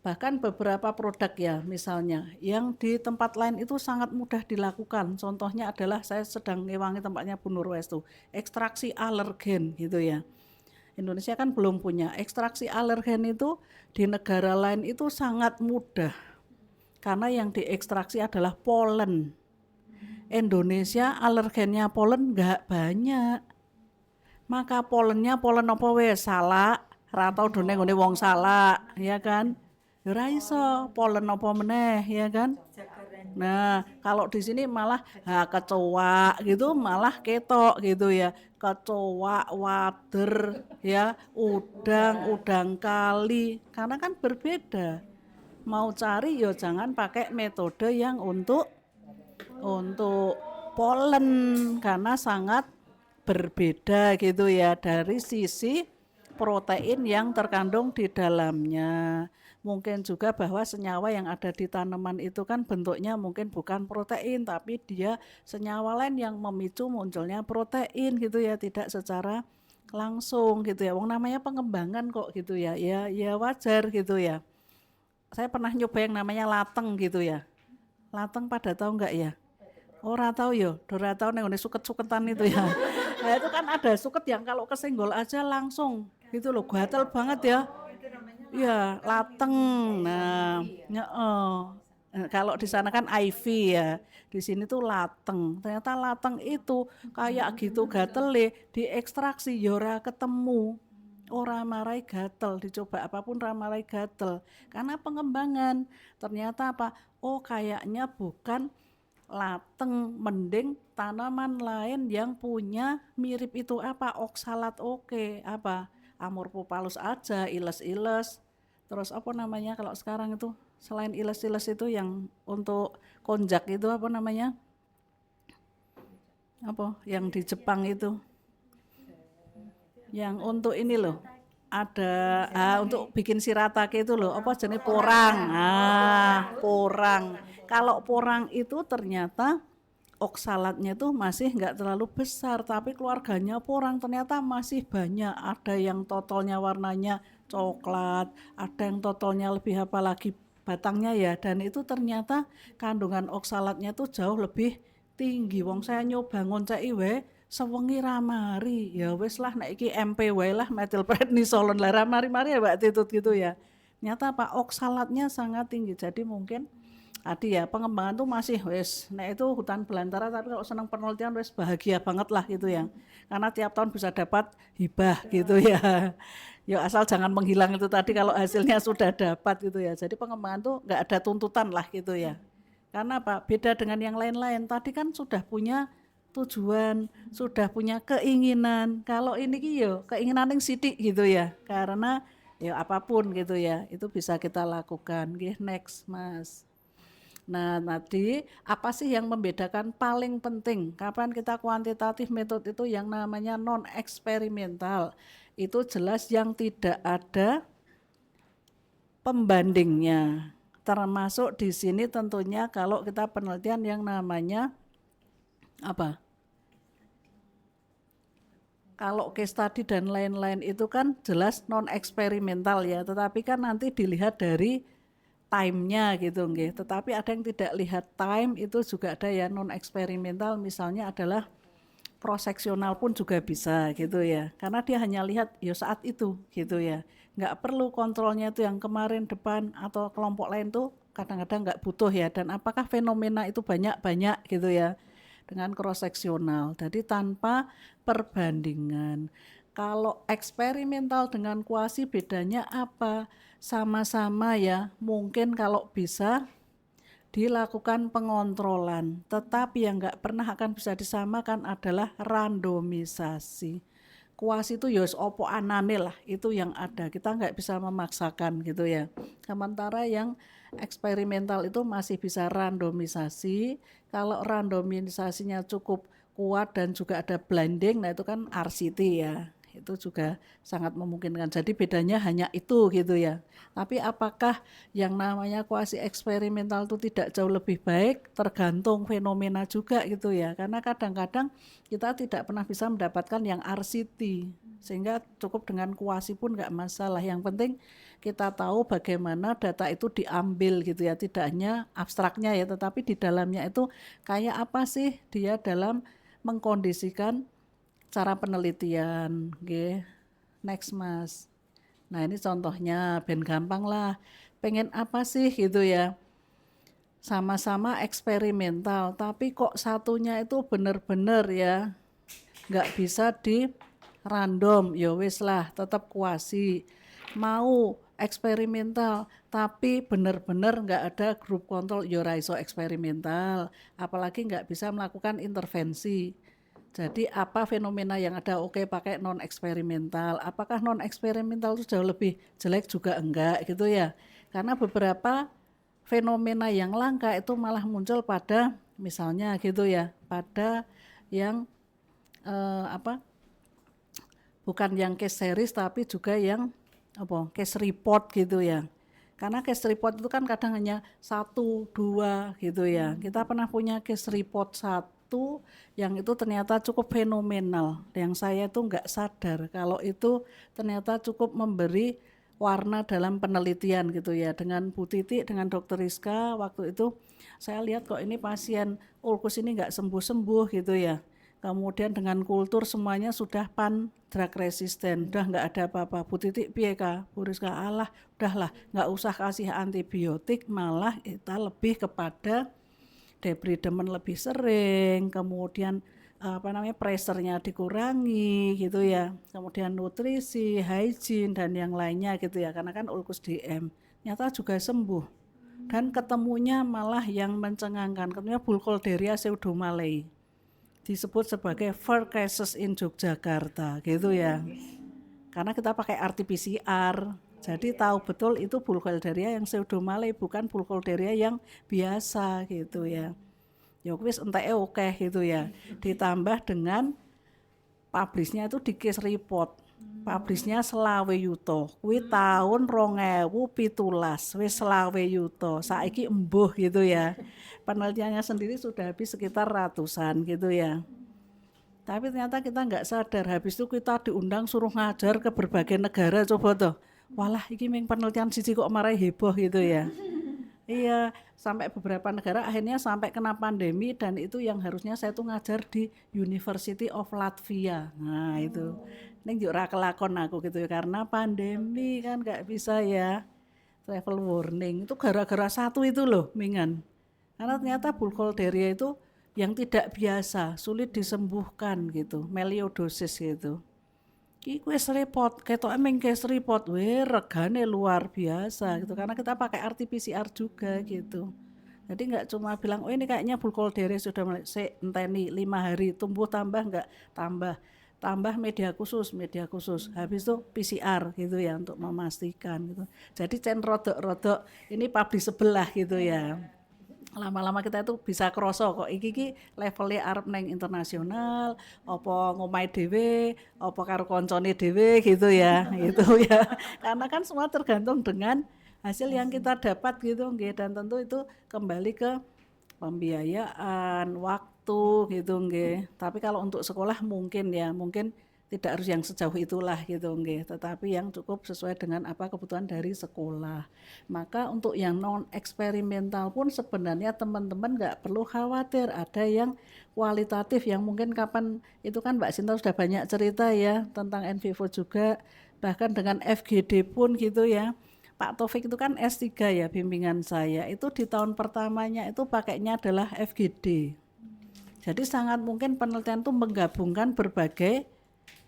Bahkan beberapa produk ya misalnya yang di tempat lain itu sangat mudah dilakukan. Contohnya adalah saya sedang ngewangi tempatnya Bu Nurwes tuh, ekstraksi alergen gitu ya. Indonesia kan belum punya. Ekstraksi alergen itu di negara lain itu sangat mudah. Karena yang diekstraksi adalah polen. Indonesia alergennya polen nggak banyak. Maka polennya polen apa wes salak, ratau done ngene wong salak, ya kan? Ya ora iso, polen apa meneh, ya kan? Nah, kalau di sini malah kecoa gitu malah ketok gitu ya. Kecoa, wader, ya, udang kali. Karena kan berbeda. Mau cari ya jangan pakai metode yang untuk polen karena sangat berbeda gitu ya dari sisi protein yang terkandung di dalamnya. Mungkin juga bahwa senyawa yang ada di tanaman itu kan bentuknya mungkin bukan protein tapi dia senyawa lain yang memicu munculnya protein gitu ya, tidak secara langsung gitu ya. Wong namanya pengembangan kok gitu ya. Ya wajar gitu ya. Saya pernah nyoba yang namanya lateng gitu ya. Lateng pada tahu nggak ya? Ora tahu yo, ora tahu neng suket-suketan itu ya. Nah itu kan ada suket yang kalau kesenggol aja langsung gitu loh, gatel banget ya. Iya, lateng. Nah, kalau di sana kan IV ya. Di sini tuh lateng. Ternyata lateng itu kayak gitu gatele diekstraksi ya ora ketemu. Ora marai gatel, dicoba apapun ora marai gatel. Karena pengembangan. Ternyata apa? Oh, kayaknya bukan lateng, mending tanaman lain yang punya mirip itu apa oksalat oke apa amorphophallus aja iles-iles, terus apa namanya kalau sekarang itu selain iles-iles itu yang untuk konjak itu apa namanya, apa yang di Jepang itu yang untuk ini loh ada untuk bikin shiratake itu loh apa jenis porang, porang. Kalau porang itu ternyata oksalatnya tuh masih nggak terlalu besar tapi keluarganya porang ternyata masih banyak, ada yang totalnya warnanya coklat, ada yang totalnya lebih apa lagi batangnya ya, dan itu ternyata kandungan oksalatnya tuh jauh lebih tinggi. Wong saya nyoba ngonceki wae sewengi ramari ya wis lah nek iki MP wae lah metilprednisolon lah ramari-mari ya Mbak Titut gitu ya. Nyata Pak oksalatnya sangat tinggi. Jadi mungkin tadi ya pengembangan tuh masih wis nek itu hutan belantara, tapi kalau senang penelitian wis bahagia banget lah gitu ya. Karena tiap tahun bisa dapat hibah gitu ya. Ya asal jangan menghilang itu tadi kalau hasilnya sudah dapat gitu ya. Jadi pengembangan tuh nggak ada tuntutan lah gitu ya. Karena apa? Beda dengan yang lain-lain. Tadi kan sudah punya tujuan, sudah punya keinginan. Kalau ini yo keinginan yang sidik gitu ya. Karena ya apapun gitu ya, itu bisa kita lakukan. Oke, next Mas. Nah, tadi apa sih yang membedakan paling penting? Kapan kita kuantitatif metode itu yang namanya non eksperimental. Itu jelas yang tidak ada pembandingnya. Termasuk di sini tentunya kalau kita penelitian yang namanya apa? Kalau case study dan lain-lain itu kan jelas non eksperimental ya, tetapi kan nanti dilihat dari time-nya gitu nggih. Tetapi ada yang tidak lihat time, itu juga ada ya non eksperimental, misalnya adalah proseksional pun juga bisa gitu ya, karena dia hanya lihat ya saat itu gitu ya, nggak perlu kontrolnya itu yang kemarin depan atau kelompok lain tuh kadang-kadang nggak butuh ya, dan apakah fenomena itu banyak-banyak gitu ya dengan cross seksional, jadi tanpa perbandingan. Kalau eksperimental dengan kuasi bedanya apa? Sama-sama ya, mungkin kalau bisa dilakukan pengontrolan, tetapi yang nggak pernah akan bisa disamakan adalah randomisasi. Kuas itu ya opo anane lah, itu yang ada, kita nggak bisa memaksakan gitu ya. Sementara yang eksperimental itu masih bisa randomisasi. Kalau randomisasinya cukup kuat dan juga ada blending, nah itu kan RCT ya, itu juga sangat memungkinkan. Jadi bedanya hanya itu gitu ya. Tapi apakah yang namanya kuasi eksperimental itu tidak jauh lebih baik? Tergantung fenomena juga gitu ya. Karena kadang-kadang kita tidak pernah bisa mendapatkan yang RCT, sehingga cukup dengan kuasi pun nggak masalah. Yang penting kita tahu bagaimana data itu diambil gitu ya, tidak hanya abstraknya ya, tetapi di dalamnya itu kayak apa sih dia dalam mengkondisikan cara penelitian. Oke, next Mas. Nah ini contohnya ben gampang lah, pengen apa sih gitu ya, sama-sama eksperimental tapi kok satunya itu benar-benar ya nggak bisa di random, ya wis lah tetap kuasi. Mau eksperimental tapi benar-benar nggak ada grup kontrol, ya ora iso eksperimental, apalagi nggak bisa melakukan intervensi. Jadi apa fenomena yang ada, oke pakai non eksperimental. Apakah non eksperimental itu jauh lebih jelek juga enggak gitu ya. Karena beberapa fenomena yang langka itu malah muncul pada misalnya gitu ya, pada yang apa, bukan yang case series tapi juga yang apa, case report gitu ya. Karena case report itu kan kadang hanya 1, 2 gitu ya. Kita pernah punya case report 1 yang itu ternyata cukup fenomenal. Yang saya tuh nggak sadar kalau itu ternyata cukup memberi warna dalam penelitian gitu ya. Dengan Bu Titi, dengan Dokter Rizka waktu itu saya lihat kok ini pasien ulkus ini nggak sembuh-sembuh gitu ya. Kemudian dengan kultur semuanya sudah pan drug resisten, udah nggak ada apa-apa. Bu Titik piye Kak? Bu Rizka, alah udahlah nggak usah kasih antibiotik, malah kita lebih kepada debridement lebih sering, kemudian apa namanya pressure-nya dikurangi gitu ya, kemudian nutrisi, hygiene dan yang lainnya gitu ya, karena kan ulkus DM nyata juga sembuh dan ketemunya malah yang mencengangkan, ketemunya Burkholderia pseudomallei, disebut sebagai first cases in Yogyakarta gitu ya, karena kita pakai RT-PCR jadi tahu betul itu Burkholderia yang pseudomallei, bukan Burkholderia yang biasa gitu ya. Ya wis entek oke gitu ya. Ditambah dengan publishnya itu di case report. Publishnya selawe yuto. Kuwi tahun 2017 wis selawe yuto. Saiki embuh gitu ya. Penelitiannya sendiri sudah habis sekitar ratusan gitu ya. Tapi ternyata kita nggak sadar, habis itu kita diundang suruh ngajar ke berbagai negara, coba tuh. Walah, iki meng penelitian siji kok marai heboh gitu ya. Iya, sampai beberapa negara akhirnya sampai kena pandemi, dan itu yang harusnya saya tuh ngajar di University of Latvia. Nah itu, ini juga kelakon aku gitu ya, karena pandemi kan nggak bisa ya, travel warning. Itu gara-gara satu itu loh, Mingan. Karena ternyata Burkholderia itu yang tidak biasa, sulit disembuhkan gitu, meliodosis gitu. Ki wis repot, ketok emang case report, weh regane luar biasa gitu, karena kita pakai RT-PCR juga gitu. Jadi nggak cuma bilang, oh ini kayaknya Burkholderia sudah mulai, enteni 5 hari, tumbuh tambah nggak, tambah, tambah media khusus, habis itu PCR gitu ya untuk memastikan gitu. Jadi rodok-rodok ini pabrik sebelah gitu ya. Lama-lama kita itu bisa kroso kok iki levelnya arep neng internasional, apa ngomai dhewe, apa karo koncone dhewe gitu ya. Itu ya. Karena kan semua tergantung dengan hasil yang kita dapat gitu nggih, dan tentu itu kembali ke pembiayaan, waktu gitu nggih. Tapi kalau untuk sekolah mungkin ya, mungkin Tidak harus yang sejauh itulah gitu nggih, tetapi yang cukup sesuai dengan apa kebutuhan dari sekolah. Maka untuk yang non eksperimental pun sebenarnya teman-teman nggak perlu khawatir, ada yang kualitatif yang mungkin kapan itu kan Mbak Sinta sudah banyak cerita ya tentang NVivo juga, bahkan dengan FGD pun gitu ya. Pak Taufik itu kan S3 ya bimbingan saya, itu di tahun pertamanya itu pakainya adalah FGD. Jadi sangat mungkin penelitian itu menggabungkan berbagai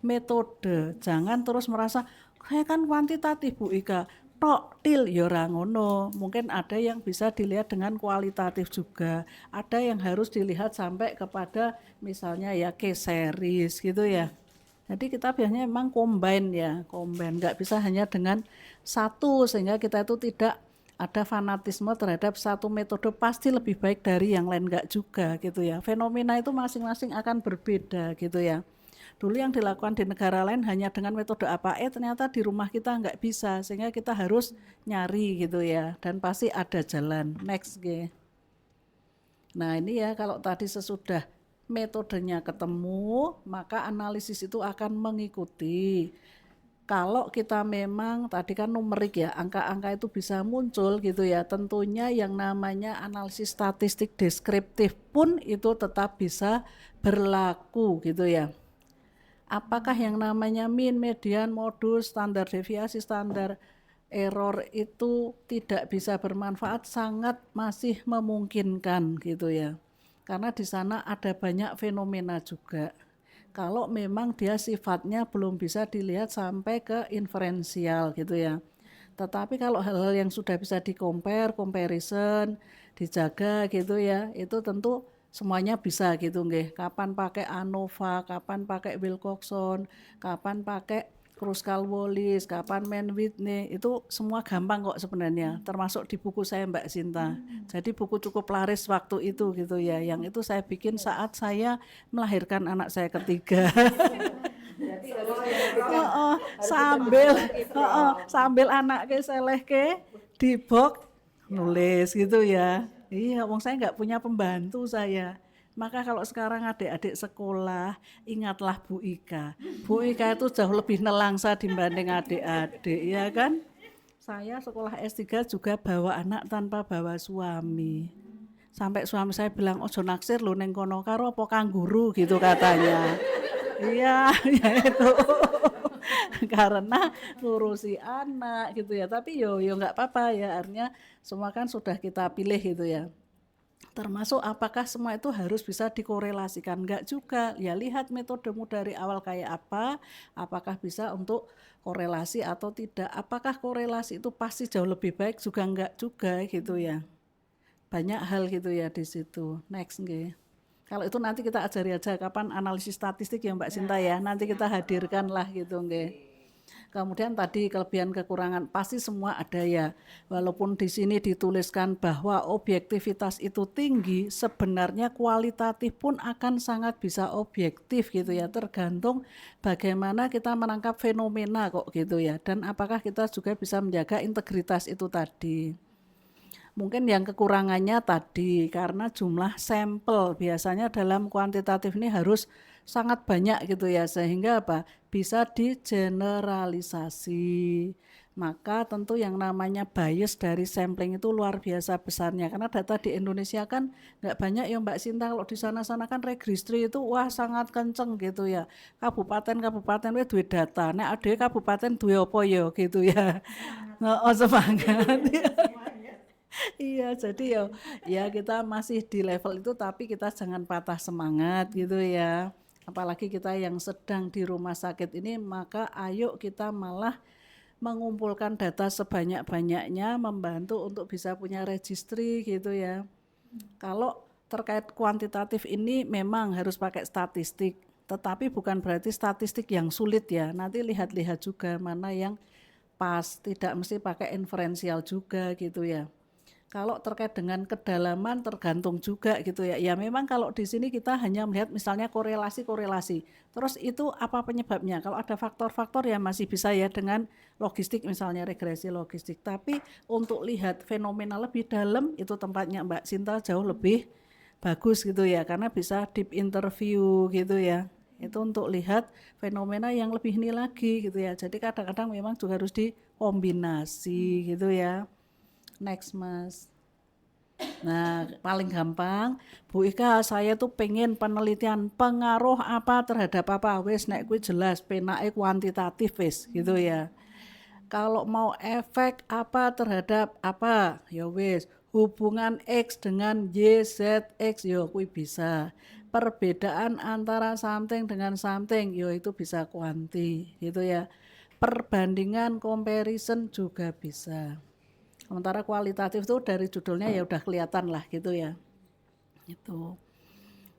metode. Jangan terus merasa saya kan kuantitatif Bu Ika, tok til ya ora ngono. Mungkin ada yang bisa dilihat dengan kualitatif juga. Ada yang harus dilihat sampai kepada misalnya ya case series gitu ya. Jadi kita biasanya memang combine ya, combine. Nggak bisa hanya dengan satu sehingga kita itu tidak ada fanatisme terhadap satu metode pasti lebih baik dari yang lain, enggak juga gitu ya. Fenomena itu masing-masing akan berbeda gitu ya. Dulu yang dilakukan di negara lain hanya dengan metode apa, ternyata di rumah kita nggak bisa, sehingga kita harus nyari gitu ya, dan pasti ada jalan. Next, G. Nah ini ya kalau tadi sesudah metodenya ketemu, maka analisis itu akan mengikuti. Kalau kita memang tadi kan numerik ya, angka-angka itu bisa muncul gitu ya, tentunya yang namanya analisis statistik deskriptif pun itu tetap bisa berlaku gitu ya. Apakah yang namanya mean, median, modus, standar deviasi, standar error itu tidak bisa bermanfaat? Sangat masih memungkinkan gitu ya. Karena di sana ada banyak fenomena juga. Kalau memang dia sifatnya belum bisa dilihat sampai ke inferensial gitu ya. Tetapi kalau hal-hal yang sudah bisa di-compare, comparison, dijaga gitu ya, itu tentu semuanya bisa gitu nggih. Kapan pakai ANOVA, kapan pakai Wilcoxon, kapan pakai Kruskal-Wallis, kapan Mann-Whitney, itu semua gampang kok sebenarnya, termasuk di buku saya Mbak Sinta. Jadi buku cukup laris waktu itu gitu ya, yang itu saya bikin saat saya melahirkan anak saya ketiga. Oh, sambil anaknya selehke di box nulis gitu ya. Iya, wong saya nggak punya pembantu saya. Maka kalau sekarang adik-adik sekolah, ingatlah Bu Ika. Bu Ika itu jauh lebih nelangsa dibanding adik-adik, ya kan? Saya sekolah S3 juga bawa anak tanpa bawa suami. Sampai suami saya bilang, ojo naksir lu neng kono karo apa kangguru gitu katanya. Iya, ya itu. Karena ngurusi anak gitu ya. Tapi yo nggak apa-apa ya, artinya semua kan sudah kita pilih gitu ya. Termasuk apakah semua itu harus bisa dikorelasikan? Enggak juga, ya lihat metodemu dari awal kayak apa, apakah bisa untuk korelasi atau tidak. Apakah korelasi itu pasti jauh lebih baik juga enggak juga gitu ya. Banyak hal gitu ya di situ. Next nggih. Kalau itu nanti kita ajari aja kapan analisis statistik ya Mbak Sinta ya. Nanti kita hadirkan lah gitu nggih. Kemudian tadi kelebihan kekurangan pasti semua ada ya. Walaupun di sini dituliskan bahwa objektivitas itu tinggi, sebenarnya kualitatif pun akan sangat bisa objektif gitu ya. Tergantung bagaimana kita menangkap fenomena kok gitu ya. Dan apakah kita juga bisa menjaga integritas itu tadi. Mungkin yang kekurangannya tadi karena jumlah sampel biasanya dalam kuantitatif ini harus sangat banyak gitu ya, sehingga apa bisa digeneralisasi. Maka tentu yang namanya bias dari sampling itu luar biasa besarnya, karena data di Indonesia kan nggak banyak ya Mbak Sinta. Kalau di sana-sana kan registry itu wah sangat kenceng gitu ya, kabupaten-kabupaten we duwe data, nek ade kabupaten duwe apa ya gitu ya. Oh, semangat. Iya, jadi ya kita masih di level itu tapi kita jangan patah semangat gitu ya. Apalagi kita yang sedang di rumah sakit ini, maka ayo kita malah mengumpulkan data sebanyak-banyaknya, membantu untuk bisa punya registry gitu ya. Kalau terkait kuantitatif ini memang harus pakai statistik, tetapi bukan berarti statistik yang sulit ya. Nanti lihat-lihat juga mana yang pas, tidak mesti pakai inferensial juga gitu ya. Kalau terkait dengan kedalaman tergantung juga gitu ya. Ya memang kalau di sini kita hanya melihat misalnya korelasi-korelasi. Terus itu apa penyebabnya? Kalau ada faktor-faktor ya masih bisa ya dengan logistik misalnya regresi logistik. Tapi untuk lihat fenomena lebih dalam itu tempatnya Mbak Sinta jauh lebih bagus gitu ya. Karena bisa deep interview gitu ya. Itu untuk lihat fenomena yang lebih ini lagi gitu ya. Jadi kadang-kadang memang juga harus dikombinasi gitu ya. Next Mas. Nah, paling gampang, Bu Ika, saya tuh pengen penelitian pengaruh apa terhadap apa, wis nek kuwi jelas penake kuantitatif wis gitu ya. Kalau mau efek apa terhadap apa, ya wis hubungan X dengan Y, Z, X, ya kuwi bisa. Perbedaan antara something dengan something, ya itu bisa kuanti gitu ya. Perbandingan comparison juga bisa. Sementara kualitatif tuh dari judulnya ya udah kelihatan lah gitu ya. Itu.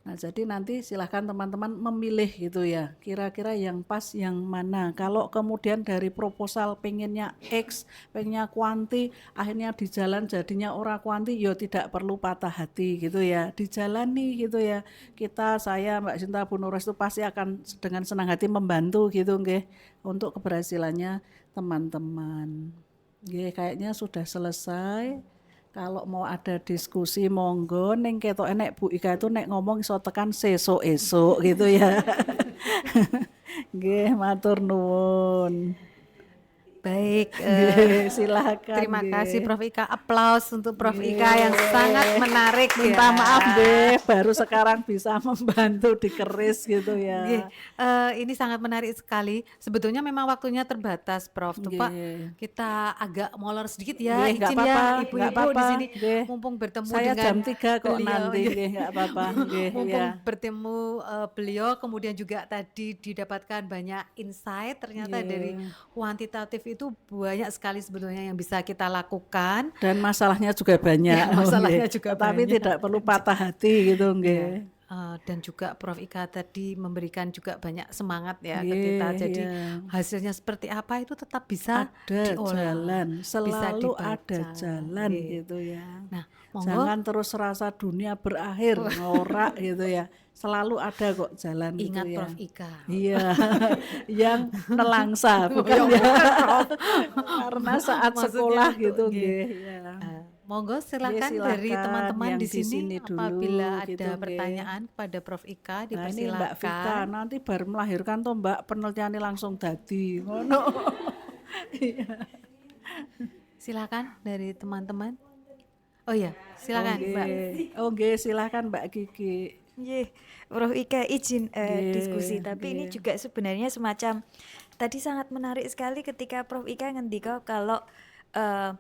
Nah, jadi nanti silahkan teman-teman memilih gitu ya. Kira-kira yang pas yang mana. Kalau kemudian dari proposal pengennya X, pengennya kuanti, akhirnya di jalan jadinya ora kuanti, ya tidak perlu patah hati gitu ya. Dijalani gitu ya. Kita, saya, Mbak Sinta, Bu Nurres itu pasti akan dengan senang hati membantu gitu nggih untuk keberhasilannya teman-teman. Nggih, kayaknya sudah selesai. Kalau mau ada diskusi monggo ning ketok enek Bu Ika itu nek ngomong iso tekan sesuk-esuk gitu ya. Nggih, matur nuwun. Baik, Nggih, silakan terima kasih nggih. Prof. Ika. Aplaus untuk Prof. Ika yang sangat Nggih. menarik Minta ya. maaf nggih, baru sekarang bisa membantu dikeris gitu Nggih, ya. ini sangat menarik sekali. Sebetulnya memang waktunya terbatas, Prof. Tuh Pak, Nggih. kita agak molor sedikit ya, Nggih, nggak izin apa-apa, ya nggak ibu-ibu di apa-apa. sini Nggih. mumpung bertemu Saya dengan jam 3 kok beliau, nanti, ya. nggih, nggak apa-apa. Nggih, Mumpung ya. bertemu beliau, kemudian juga tadi didapatkan banyak insight. Ternyata dari Nggih. kuantitatif itu banyak sekali sebetulnya yang bisa kita lakukan. Dan masalahnya juga banyak. Ya, masalahnya Nggih. juga Tetapi banyak. tidak perlu patah hati gitu, Ya, nggih. dan juga Prof. Ika tadi memberikan juga banyak semangat ya ke Nggih, kita. Jadi ya. hasilnya seperti apa itu tetap bisa Ada diolah, jalan, bisa selalu ada dibaca. jalan Nggih. gitu ya. Nah, monggo. Jangan terus rasa dunia berakhir, ngorak gitu ya. Selalu ada kok jalan gitu Ingat ya. Prof. Ika. Iya, yang nelangsa, bukan Ya, ya. bukan, Prof. Karena saat Maksudnya sekolah untuk- gitu, nggih. nggih. Ya. Monggo Nggih, silakan dari silakan teman-teman yang di sini dulu apabila ada gitu, nggih. pertanyaan kepada Prof. Ika Nah ini Mbak Vika, dipersilakan. nanti baru melahirkan toh Mbak penelitiannya langsung dadi ngono. Silakan dari teman-teman. Oh iya, silakan Mbak. Oh nggih, silakan Mbak Kiki. Nggih, Prof. Ika izin Nggih, diskusi, tapi ini nggih. juga sebenarnya semacam tadi sangat menarik sekali ketika Prof. Ika ngendika kalau eh,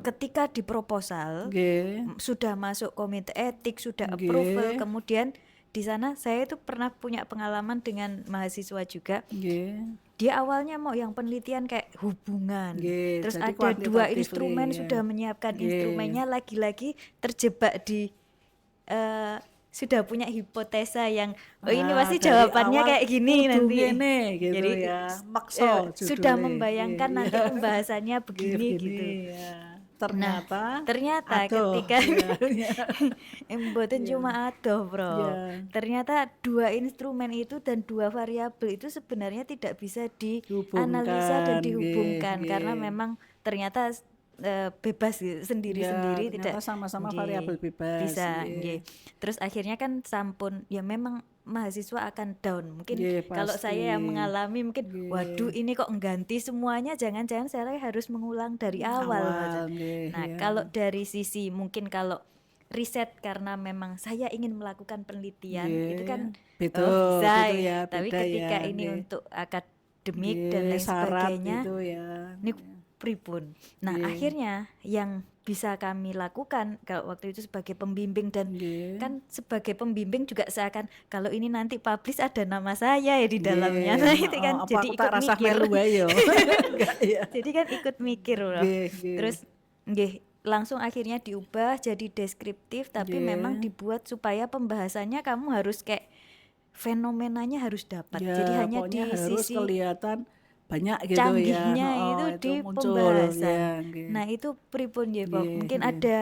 ketika di proposal Nggih. sudah masuk komite etik, sudah Nggih. approval, kemudian di sana saya itu pernah punya pengalaman dengan mahasiswa juga. Nggih. Dia awalnya mau yang penelitian kayak hubungan, Nggih, terus jadi ada dua quantitatively, instrumen ya. sudah menyiapkan Nggih. instrumennya, lagi-lagi terjebak di sudah punya hipotesa yang ini Nah, pasti dari jawabannya awal kayak gini kudu nanti. ngene gitu Jadi ya. Makso sudah judulnya. membayangkan Nggih, nanti iya. pembahasannya begini Nggih, gitu. ya. Ternyata Ternyata aduh, ketika ya. mboten cuma adoh, Bro. Iya. Ternyata dua instrumen itu dan dua variabel itu sebenarnya tidak bisa dianalisa dan Dihubungkan, dihubungkan nggih, karena nggih. memang ternyata bebas gitu, sendiri-sendiri, Ya, tidak ternyata sama-sama nggih, variabel bebas, bisa nggih. nggih. Terus akhirnya kan sampun ya memang mahasiswa akan down. Mungkin Nggih, kalau saya yang pasti. mengalami mungkin Nggih. waduh ini kok ngganti semuanya, jangan-jangan saya harus mengulang dari awal. Awal, nggih, Nah, ya. kalau dari sisi mungkin kalau riset karena memang saya ingin melakukan penelitian Nggih, itu kan betul, bisa gitu ya, tapi beda ketika ya, ini nggih. untuk akademik Nggih, dan lain syarat sebagainya gitu ya. ini pripun. Nah, Nggih. akhirnya yang bisa kami lakukan kalau waktu itu sebagai pembimbing dan Nggih. kan sebagai pembimbing juga seakan kalau ini nanti publish ada nama saya ya di dalamnya. Nggih, Nah, itu kan apa jadi aku ikut tak rasa mikir. melu wae yo. Enggak ya. Jadi kan ikut mikir loh. Nggih, nggih. Terus nggih langsung akhirnya diubah jadi deskriptif tapi Nggih. memang dibuat supaya pembahasannya kamu harus kayak fenomenanya harus dapat. Ya, Jadi hanya di pokoknya harus sisi kelihatan banyak gitu canggihnya ya. itu di muncul, pembahasan. ya, nggih. Nah, itu pripun ya, Bob? Nggih, Mungkin nggih. ada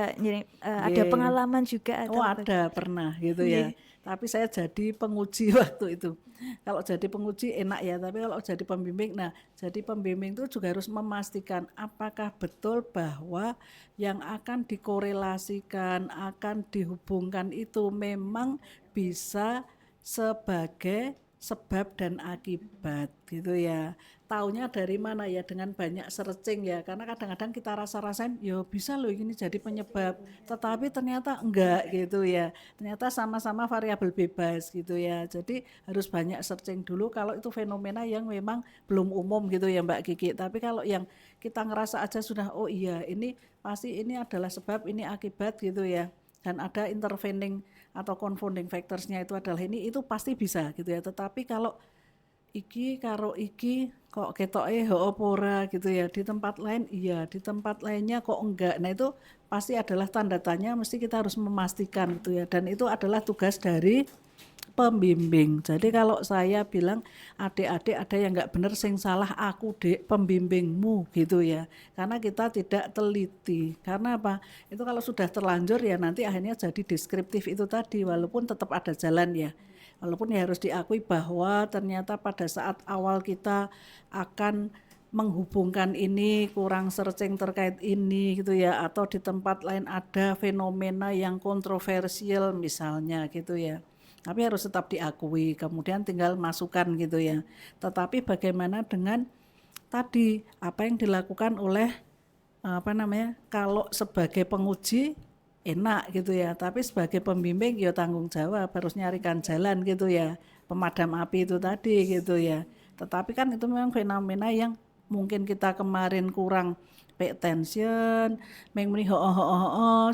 ada Nggih. pengalaman juga atau Oh apa? ada pernah gitu ya. Nggih. Tapi saya jadi penguji waktu itu. Kalau jadi penguji enak ya, tapi kalau jadi pembimbing, nah jadi pembimbing itu juga harus memastikan apakah betul bahwa yang akan dikorelasikan, akan dihubungkan itu memang bisa sebagai sebab dan akibat gitu ya. Taunya dari mana ya, dengan banyak searching ya, karena kadang-kadang kita rasa-rasain ya bisa loh ini jadi penyebab, tetapi ternyata enggak gitu ya, ternyata sama-sama variabel bebas gitu ya. Jadi harus banyak searching dulu kalau itu fenomena yang memang belum umum gitu ya Mbak Kiki. Tapi kalau yang kita ngerasa aja sudah, oh iya ini pasti ini adalah sebab, ini akibat gitu ya, dan ada intervening atau confounding factorsnya itu adalah ini, itu pasti bisa gitu ya. Tetapi kalau iki karo iki kok ketoke apa ora gitu ya, di tempat lain iya, di tempat lainnya kok enggak. Nah itu pasti adalah tanda tanya, mesti kita harus memastikan gitu ya, dan itu adalah tugas dari pembimbing. Jadi kalau saya bilang adik-adik ada yang nggak bener, sing salah aku dek, pembimbingmu gitu ya, karena kita tidak teliti. Karena apa, itu kalau sudah terlanjur ya nanti akhirnya jadi deskriptif itu tadi, walaupun tetap ada jalan ya, walaupun ya harus diakui bahwa ternyata pada saat awal kita akan menghubungkan ini, kurang searching terkait ini gitu ya, atau di tempat lain ada fenomena yang kontroversial misalnya gitu ya, tapi harus tetap diakui, kemudian tinggal masukan gitu ya. Tetapi bagaimana dengan tadi apa yang dilakukan oleh kalau sebagai penguji enak gitu ya, tapi sebagai pembimbing ya tanggung jawab, harus nyarikan jalan gitu ya, pemadam api itu tadi gitu ya. Tetapi kan itu memang fenomena yang mungkin kita kemarin kurang pay attention, mengmeni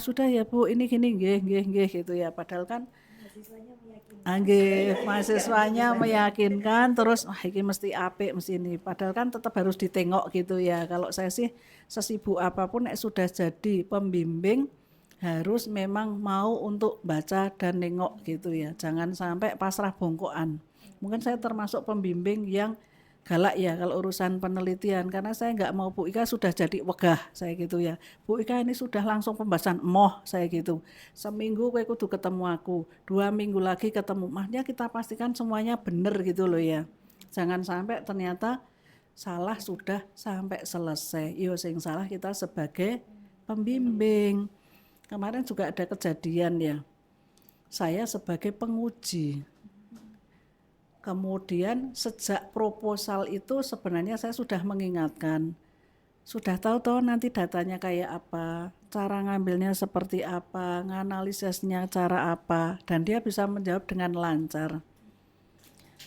sudah ya Bu, ini gini nggih gitu ya, padahal kan mahasiswanya meyakinkan, terus wah ini mesti apik mesti ini, padahal kan tetap harus ditengok gitu ya. Kalau saya sih sesibuk apapun sudah jadi pembimbing harus memang mau untuk baca dan nengok gitu ya, jangan sampai pasrah bongkoan. Mungkin saya termasuk pembimbing yang galak ya kalau urusan penelitian, karena saya nggak mau Bu Ika sudah jadi wegah saya gitu ya, Bu Ika ini sudah langsung pembahasan moh saya gitu, seminggu kowe kudu ketemu aku, 2 minggu lagi ketemu, maknya kita pastikan semuanya bener gitu loh ya, jangan sampai ternyata salah sudah sampai selesai. Yo sing salah kita sebagai pembimbing. Kemarin juga ada kejadian ya, saya sebagai penguji. Kemudian sejak proposal itu sebenarnya saya sudah mengingatkan, sudah tahu toh nanti datanya kayak apa, cara ngambilnya seperti apa, nganalisisnya cara apa, dan dia bisa menjawab dengan lancar.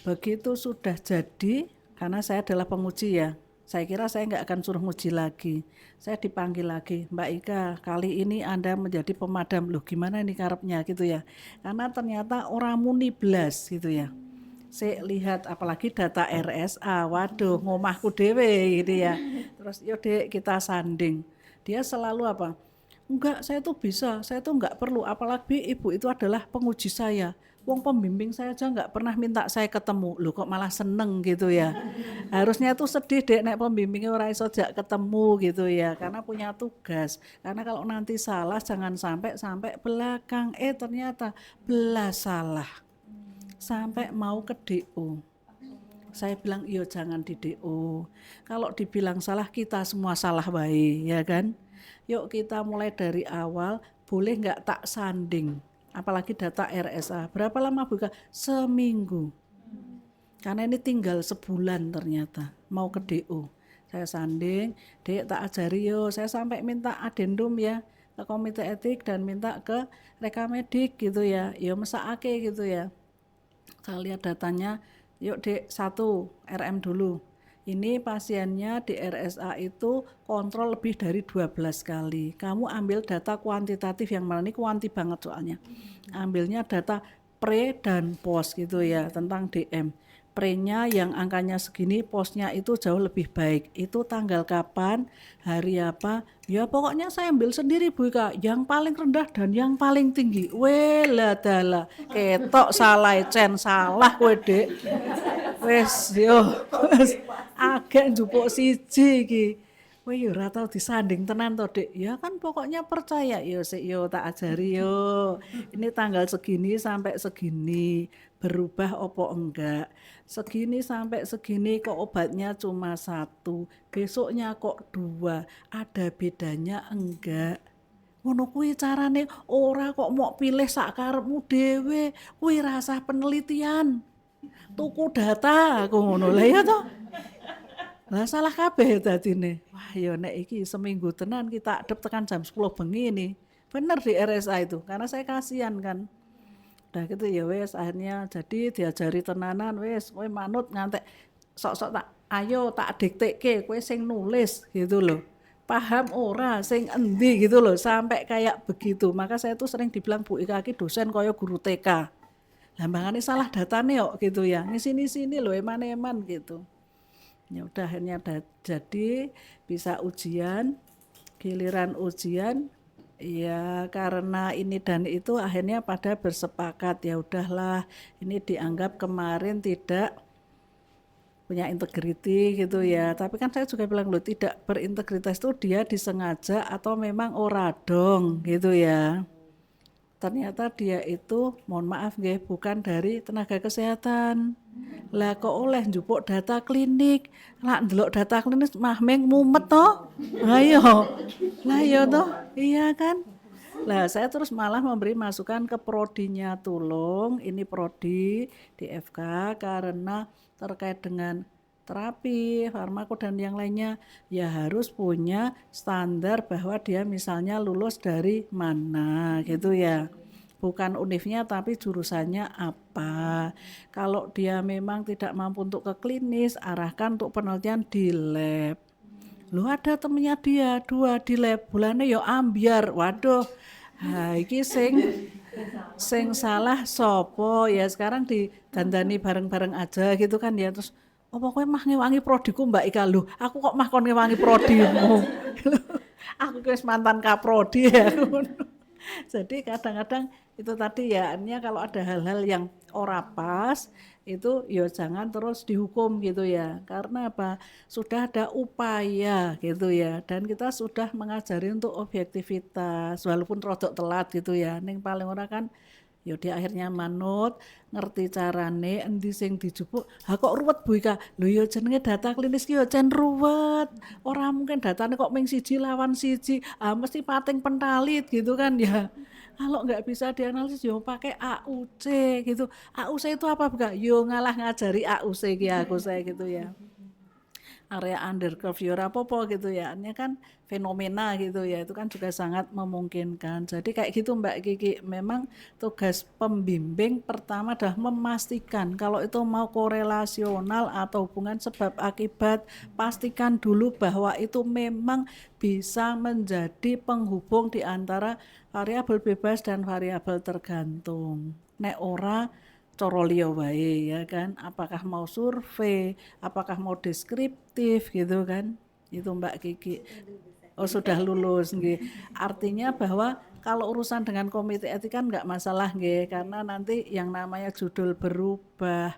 Begitu sudah jadi, karena saya adalah penguji ya, saya kira saya nggak akan suruh nguji lagi. Saya dipanggil lagi, Mbak Ika, kali ini Anda menjadi pemadam. Loh gimana nih karepnya gitu ya. Karena ternyata orang muni blas gitu ya. Saya lihat apalagi data RSA, waduh ngomahku dewe gitu ya. Terus yaudah kita sanding. Dia selalu apa? Enggak, saya tuh bisa, saya tuh enggak perlu, apalagi ibu itu adalah penguji saya. Wong pembimbing saya aja enggak pernah minta saya ketemu, loh kok malah seneng gitu ya. Harusnya tuh sedih deh nek pembimbingnya ora iso jak ketemu gitu ya, karena punya tugas. Karena kalau nanti salah jangan sampai belakang, ternyata belas salah. Sampai mau ke DO. Saya bilang iya jangan di DO. Kalau dibilang salah kita semua salah baik ya kan. Yuk kita mulai dari awal, boleh nggak tak sanding. Apalagi data RSA. Berapa lama buka? Seminggu. Karena ini tinggal sebulan ternyata mau ke DO. Saya sanding, Dek tak ajari yo. Saya sampai minta adendum ya ke komite etik dan minta ke rekamedik gitu ya. Yo mesakake gitu ya. Saya lihat datanya, yuk Dek 1 RM dulu. Ini pasiennya di RSA itu kontrol lebih dari 12 kali. Kamu ambil data kuantitatif yang mana, ini kuanti banget soalnya. Ambilnya data pre dan post gitu ya tentang DM. Pre-nya yang angkanya segini, postnya itu jauh lebih baik. Itu tanggal kapan, hari apa? Ya pokoknya saya ambil sendiri Bu Ika, yang paling rendah dan yang paling tinggi. Welah dalah, ketok salah salah kowe Dek. Wes yo, agak njupuk siji iki. Kowe yo ora tau disanding tenan to, Dek. Ya kan pokoknya percaya yo sik yo tak ajari yo. Ini tanggal segini sampai segini, berubah opo enggak? Segini sampai segini kok obatnya cuma 1, besoknya kok 2, ada bedanya enggak? Ngono kuwi carane, ora kok mau pilih sak karepmu dhewe, kuwi rasah penelitian. tuku data aku ngono. Lah ya toh. Lah salah kabeh dadine. Wah ya nek iki seminggu tenan kita adep tekan jam 10 bengi ini. Bener di RSA itu, karena saya kasihan kan. Udah gitu ya wes akhirnya jadi diajari tenanan wes kowe manut ngantek sok-sok tak ayo tak diktekke kowe sing nulis gitu loh. Paham ora sing endi gitu loh sampai kayak begitu. Maka saya tuh sering dibilang Bu Ika ki dosen kaya guru TK. Lah mbangane salah datane kok gitu ya. Sini-sini loh eman-eman gitu. Ya udah akhirnya jadi bisa ujian, giliran ujian ya karena ini dan itu akhirnya pada bersepakat ya udahlah ini dianggap kemarin tidak punya integriti gitu ya. Tapi kan saya juga bilang loh tidak berintegritas itu dia disengaja atau memang ora dong gitu ya. Ternyata dia itu mohon maaf nggih bukan dari tenaga kesehatan. Lah kok oleh njupuk data klinik. Lah ndelok data klinis mah meng mumet toh. Ayo. Lah ya toh. Iya kan? Lah saya terus malah memberi masukan ke prodinya tolong ini prodi di FK karena terkait dengan terapi, farmako dan yang lainnya ya harus punya standar bahwa dia misalnya lulus dari mana gitu ya. Bukan univnya tapi jurusannya apa. Kalau dia memang tidak mampu untuk ke klinis, arahkan untuk penelitian di lab. Lu ada temennya dia 2 di lab, bulannya ya ambiar. Waduh. Nah, iki sing salah sopo ya sekarang didandani bareng-bareng aja gitu kan ya terus apa kowe mah ngewangi prodiku Mbak Ika lho aku kok mah kon ngewangi prodimu aku wis mantan kaprodi ya jadi kadang-kadang itu tadi ya artinya kalau ada hal-hal yang ora pas itu ya jangan terus dihukum gitu ya karena apa sudah ada upaya gitu ya dan kita sudah mengajari untuk objektivitas walaupun rodok telat gitu ya ning paling ora kan ya dia akhirnya manut ngerti carane endi sing dijupuk ha kok ruwet Bu Ika lho ya jenenge data klinis ki ya jan ruwet ora mungkin datane kok ming siji lawan siji mesti pating pentalit gitu kan ya kalau nggak bisa dianalisis yo pakai AUC gitu AUC itu apa bukan yo ngalah ngajari AUC ki aku saya gitu ya area undercurve ya ora apa-apa gitu ya. Artinya kan fenomena gitu ya. Itu kan juga sangat memungkinkan. Jadi kayak gitu Mbak Kiki, memang tugas pembimbing pertama adalah memastikan kalau itu mau korelasional atau hubungan sebab akibat, pastikan dulu bahwa itu memang bisa menjadi penghubung di antara variabel bebas dan variabel tergantung. Nek ora coro liya wae ya kan apakah mau survei apakah mau deskriptif gitu kan itu Mbak Kiki oh sudah lulus nggih artinya bahwa kalau urusan dengan komite etik kan nggak masalah nggih karena nanti yang namanya judul berubah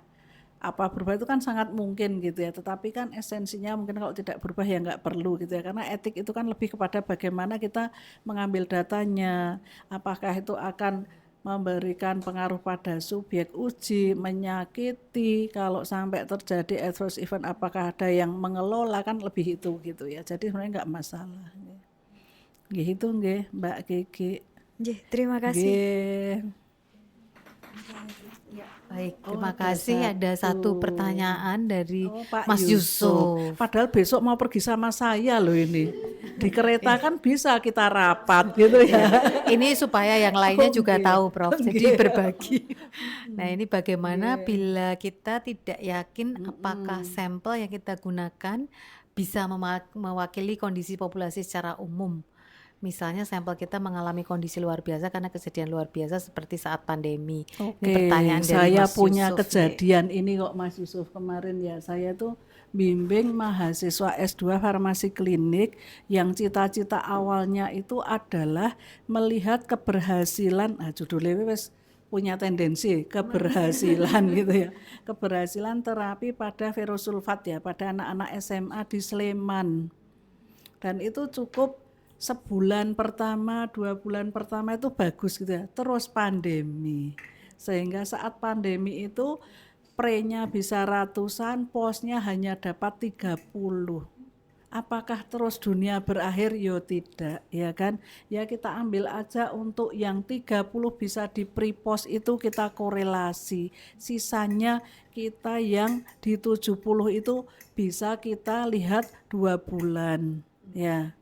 apa berubah itu kan sangat mungkin gitu ya tetapi kan esensinya mungkin kalau tidak berubah ya nggak perlu gitu ya karena etik itu kan lebih kepada bagaimana kita mengambil datanya apakah itu akan memberikan pengaruh pada subjek uji, menyakiti, kalau sampai terjadi adverse event apakah ada yang mengelola kan lebih itu gitu ya. Jadi sebenarnya nggak masalah. Gitu nggih Mbak Kiki. Nggih, terima kasih. Nggih. Baik, Oh, terima ada kasih. Ada satu satu. pertanyaan dari Pak Mas Yusuf. Padahal besok mau pergi sama saya loh ini. Di kereta kan bisa kita rapat gitu ya. Ini supaya yang lainnya juga Nggih. tahu, Prof. Jadi Nggih. berbagi. Nah, ini bagaimana bila kita tidak yakin apakah sampel yang kita gunakan bisa mewakili kondisi populasi secara umum. Misalnya sampel kita mengalami kondisi luar biasa karena kejadian luar biasa seperti saat pandemi. Ini Oke, pertanyaan dari saya Mas punya Yusuf. kejadian ini kok Mas Yusuf kemarin ya. Saya tuh bimbing mahasiswa S2 farmasi klinik yang cita-cita awalnya itu adalah melihat keberhasilan, judulnya wis punya tendensi keberhasilan gitu ya. Keberhasilan terapi pada verosulfat ya, pada anak-anak SMA di Sleman. Dan itu cukup sebulan pertama, 2 bulan pertama itu bagus gitu ya. Terus pandemi. Sehingga saat pandemi itu pre-nya bisa ratusan, post-nya hanya dapat 30. apakah terus dunia berakhir? Yo tidak, ya kan? Ya kita ambil aja untuk yang 30 bisa di pre-post itu kita korelasi. Sisanya kita yang di 70 itu bisa kita lihat 2 bulan, ya.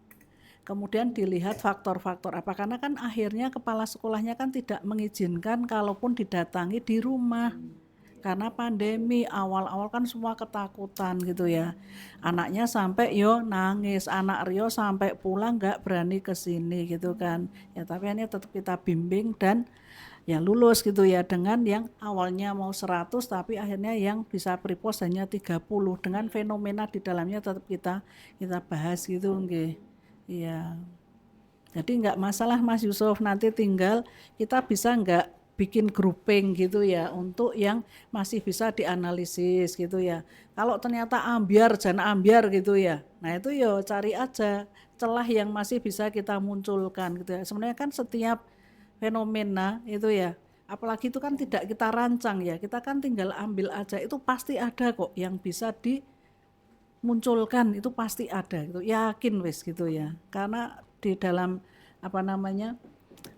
Kemudian dilihat faktor-faktor apa, karena kan akhirnya kepala sekolahnya kan tidak mengizinkan kalaupun didatangi di rumah. Karena pandemi awal-awal kan semua ketakutan gitu ya. Anaknya sampai yo nangis, anak Rio sampai pulang nggak berani ke sini gitu kan. Ya tapi ini tetap kita bimbing dan ya lulus gitu ya, dengan yang awalnya mau 100 tapi akhirnya yang bisa pre-post hanya 30, dengan fenomena di dalamnya tetap kita bahas gitu nggih. Iya. Jadi nggak masalah Mas Yusuf, nanti tinggal kita bisa nggak bikin grouping gitu ya untuk yang masih bisa dianalisis gitu ya. Kalau ternyata ambiar, jangan ambiar gitu ya. Nah itu ya cari aja celah yang masih bisa kita munculkan gitu ya. Sebenarnya kan setiap fenomena itu ya, apalagi itu kan tidak kita rancang ya, kita kan tinggal ambil aja, itu pasti ada kok yang bisa dimunculkan, itu pasti ada gitu, yakin wis gitu ya. Karena di dalam apa namanya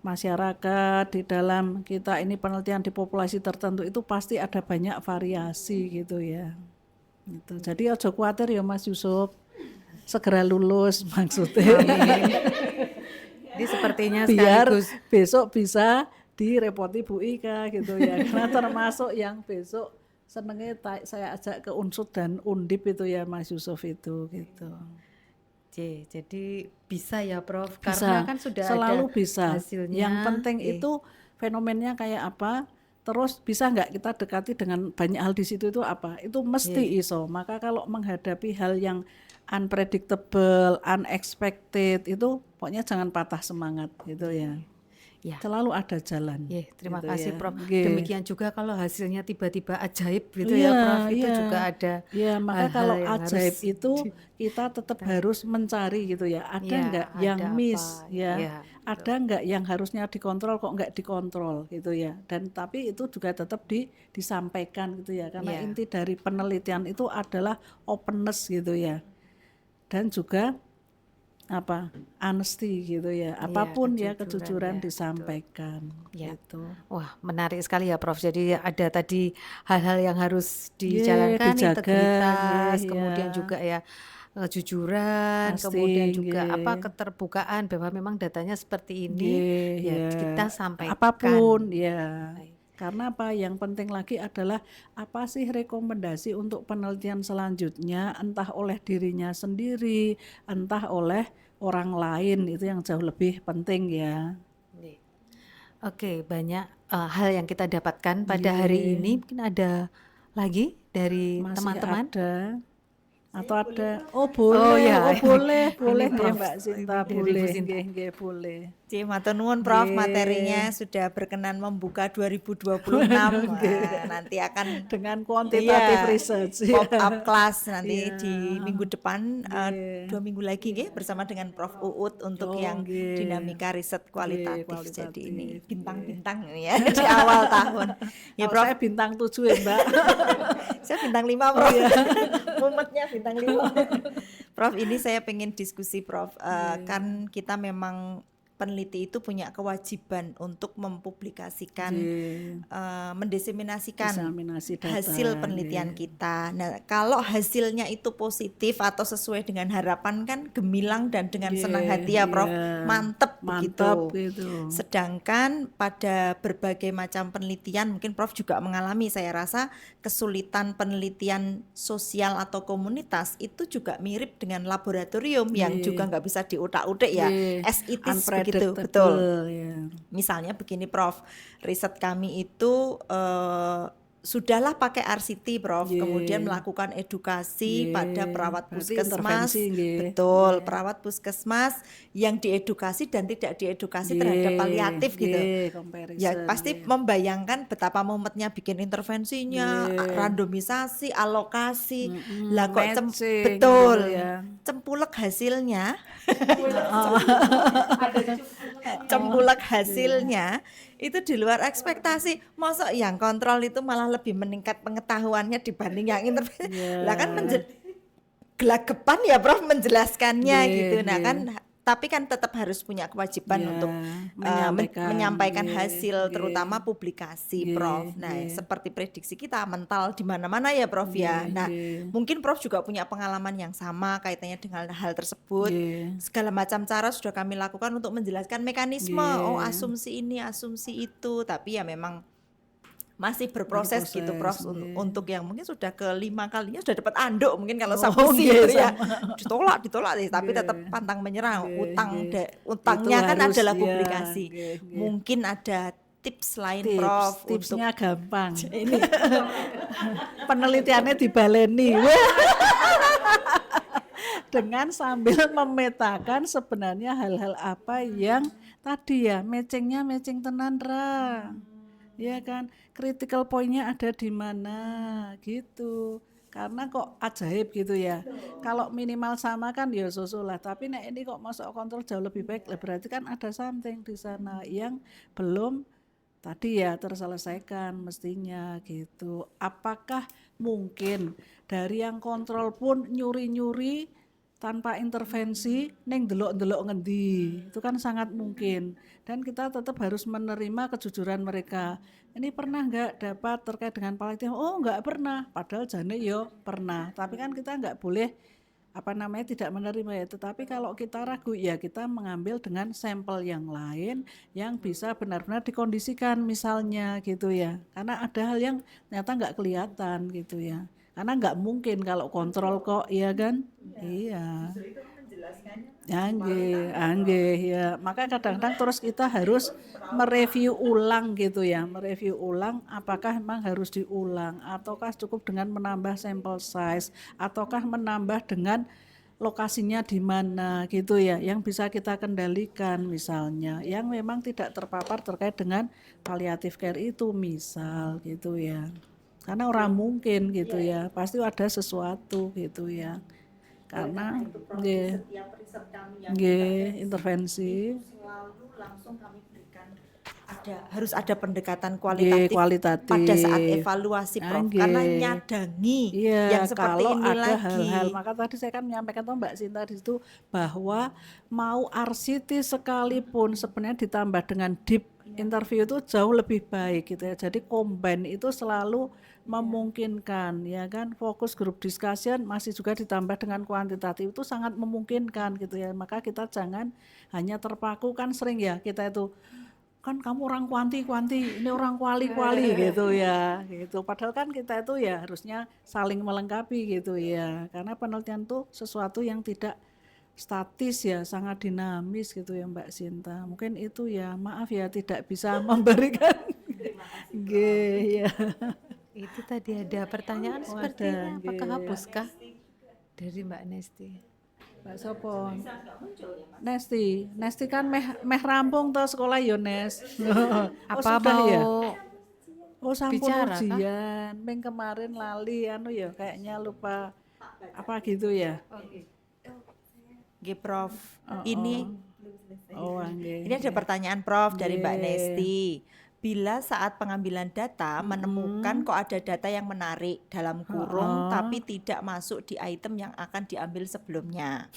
masyarakat, di dalam kita ini penelitian di populasi tertentu itu pasti ada banyak variasi gitu ya. Gitu. Jadi ojo khawatir ya Mas Yusuf, segera lulus maksudnya. Jadi sepertinya Biar sekaligus besok bisa direpoti Bu Ika gitu ya. Karena termasuk yang besok senengnya saya ajak ke Unsud dan Undip itu ya Mas Yusuf itu gitu. jadi bisa ya Prof, Bisa, karena kan sudah selalu ada bisa. hasilnya. Yang penting itu fenomenanya kayak apa, terus bisa nggak kita dekati dengan banyak hal di situ itu apa, itu mesti iso. Maka kalau menghadapi hal yang unpredictable, unexpected itu pokoknya jangan patah semangat gitu ya. Ya. Selalu ada jalan. Terima gitu kasih ya. Prof. Nggih. Demikian juga kalau hasilnya tiba-tiba ajaib gitu Iya, ya Prof, itu iya. juga ada Ya, maka hal-hal kalau yang ajaib harus itu kita tetap harus mencari gitu ya. Ada Ya, nggak yang ada miss apa, ya? ya, Ada nggak yang harusnya dikontrol kok nggak dikontrol gitu ya? Dan tapi itu juga tetap disampaikan gitu ya. Karena Ya. inti dari penelitian itu adalah openness gitu ya. Dan juga apa? Honesty gitu ya. Apapun ya kejujuran ya, disampaikan Ya. gitu. Wah, menarik sekali ya Prof. Jadi ada tadi hal-hal yang harus Ye, dijalankan, dijaga, integritas, ye, kemudian ya. juga ya kejujuran, Pasti, kemudian juga apa nggih. keterbukaan bahwa memang datanya seperti ini, Nggih, ya ya. kita sampaikan. Apapun ya. Baik. Karena apa? Yang penting lagi adalah apa sih rekomendasi untuk penelitian selanjutnya, entah oleh dirinya sendiri, entah oleh orang lain, itu yang jauh lebih penting ya. Nih. Oke, banyak hal yang kita dapatkan pada hari ini. Mungkin ada lagi dari Masih teman-teman. ada atau ada? Oh boleh, Oh ya, boleh, ini boleh Prof. ya Mbak Sinta, Ini dari Bu boleh, Sinta. nggih, nggih, boleh. Matur nuwun Prof, Nggih. materinya sudah berkenan membuka 2026. Nah, nanti akan Dengan kuantitatif Iya, research. pop up class nanti Iya. di minggu depan, Nggih. 2 minggu lagi nggih, bersama dengan Prof Uut untuk Oh, yang nggih. dinamika riset kualitatif. Nggih, Jadi ini kualitatif, bintang-bintang ini ya di awal tahun. Ya Kalau Prof, saya bintang 7 ya Mbak. saya bintang 5 Prof. Mumetnya bintang 5. Prof, ini saya pengen diskusi Prof. Kan kita memang peneliti itu punya kewajiban untuk mempublikasikan, mendiseminasikan Diseminasi data, hasil penelitian kita. Nah, kalau hasilnya itu positif atau sesuai dengan harapan kan gemilang dan dengan senang hati ya Prof. Mantep Mantap begitu. gitu. Sedangkan pada berbagai macam penelitian, mungkin Prof juga mengalami, saya rasa kesulitan penelitian sosial atau komunitas itu juga mirip dengan laboratorium yang juga nggak bisa diutak-utik ya, as it is begitu, betul. Ya. Misalnya begini Prof, riset kami itu sudahlah pakai RCT Prof, kemudian melakukan edukasi pada perawat Berarti puskesmas, intervensi, nggih. betul, perawat puskesmas yang diedukasi dan tidak diedukasi terhadap paliatif gitu. Comparison, Ya pasti membayangkan betapa mumetnya bikin intervensinya, randomisasi, alokasi, lah kok matching, betul, gitu ya. cempulek hasilnya, cempulek hasilnya itu di luar ekspektasi. Masa yang kontrol itu malah lebih meningkat pengetahuannya dibanding yang intervensi. Lah kan gelagapan ya Prof menjelaskannya Nggih, gitu. Nah nggih. kan tapi kan tetap harus punya kewajiban Ya, untuk menyampaikan hasil terutama publikasi Prof. Nah, nggih, seperti prediksi kita mental di mana-mana ya Prof ya. nggih, Nah, nggih, mungkin Prof juga punya pengalaman yang sama kaitannya dengan hal tersebut. nggih, Segala macam cara sudah kami lakukan untuk menjelaskan mekanisme, oh nggih. asumsi ini, asumsi itu, tapi ya memang masih berproses gitu Prof Berproses, nggih. untuk yang mungkin sudah kelima kalinya sudah dapat anduk mungkin kalau Oh, sapusi nggih, itu ya sama. ditolak sih tapi tetap Nggih, pantang menyerah nggih, nggih. Itu utangnya kan harus adalah ya, publikasi nggih, nggih. mungkin ada tips lain Prof untuk Tipsnya gampang. ini Penelitiannya dibaleni. Wah, dengan sambil memetakan sebenarnya hal-hal apa yang tadi ya matching tenan ra. Ya kan, critical point-nya ada di mana gitu. Karena kok ajaib gitu ya. Kalau minimal sama kan ya susul lah. Tapi nek ini kok masuk kontrol jauh lebih baik, lah berarti kan ada something di sana yang belum tadi ya terselesaikan mestinya gitu. Apakah mungkin dari yang kontrol pun nyuri-nyuri tanpa intervensi neng delok-delok ngendi, itu kan sangat mungkin. Dan kita tetap harus menerima kejujuran mereka. Ini pernah nggak dapat terkait dengan panitia? Oh nggak pernah, padahal jane yo pernah. Tapi kan kita nggak boleh tidak menerima ya. Tetapi kalau kita ragu ya kita mengambil dengan sampel yang lain yang bisa benar-benar dikondisikan misalnya gitu ya. Karena ada hal yang ternyata nggak kelihatan gitu ya. Karena nggak mungkin kalau kontrol kok, iya kan? Iya. Nggih, ya. Maka kadang-kadang terus kita harus mereview ulang gitu ya. Mereview ulang apakah memang harus diulang ataukah cukup dengan menambah sampel size ataukah menambah dengan lokasinya di mana gitu ya, yang bisa kita kendalikan misalnya, yang memang tidak terpapar terkait dengan palliative care itu misal gitu ya. Karena orang mungkin gitu ya, pasti ada sesuatu gitu ya. Karena nggih, setiap riset kami yang nggih, intervensi, selalu langsung kami berikan harus ada pendekatan nggih, kualitatif kualitatif. pada saat evaluasi Prof karena Nggih. nyadangi Iya, yang seperti kalau ini ada lagi. hal-hal, maka tadi saya kan menyampaikan tuh Mbak Sinta di situ bahwa mau RCT sekalipun sebenarnya ditambah dengan deep interview itu jauh lebih baik gitu ya. Jadi combine itu selalu memungkinkan ya kan, fokus group discussion masih juga ditambah dengan kuantitatif itu sangat memungkinkan gitu ya. Maka kita jangan hanya terpaku, kan sering ya kita itu kan kamu orang kuanti ini orang kuali gitu ya gitu, padahal kan kita itu ya harusnya saling melengkapi gitu ya, karena penelitian tuh sesuatu yang tidak statis ya, sangat dinamis gitu ya Mbak Sinta. Mungkin itu ya, maaf ya tidak bisa memberikan nggih ya. Itu tadi ada pertanyaan Oh, sepertinya, ada, apakah nggih. hapuskah? Dari Mbak Nesti. Mbak Sopo? Nesti kan meh rampung tuh sekolah yo Nes. Oh, Apa sudah mau ya? Oh sampun bicara kah? ujian, ming kemarin lali ya kayaknya lupa apa gitu ya. Nggih Prof. Oh, Ini nggih. ini ada pertanyaan Prof dari Mbak Nggih. Nesti. Bila saat pengambilan data menemukan kok ada data yang menarik dalam kurung tapi tidak masuk di item yang akan diambil sebelumnya.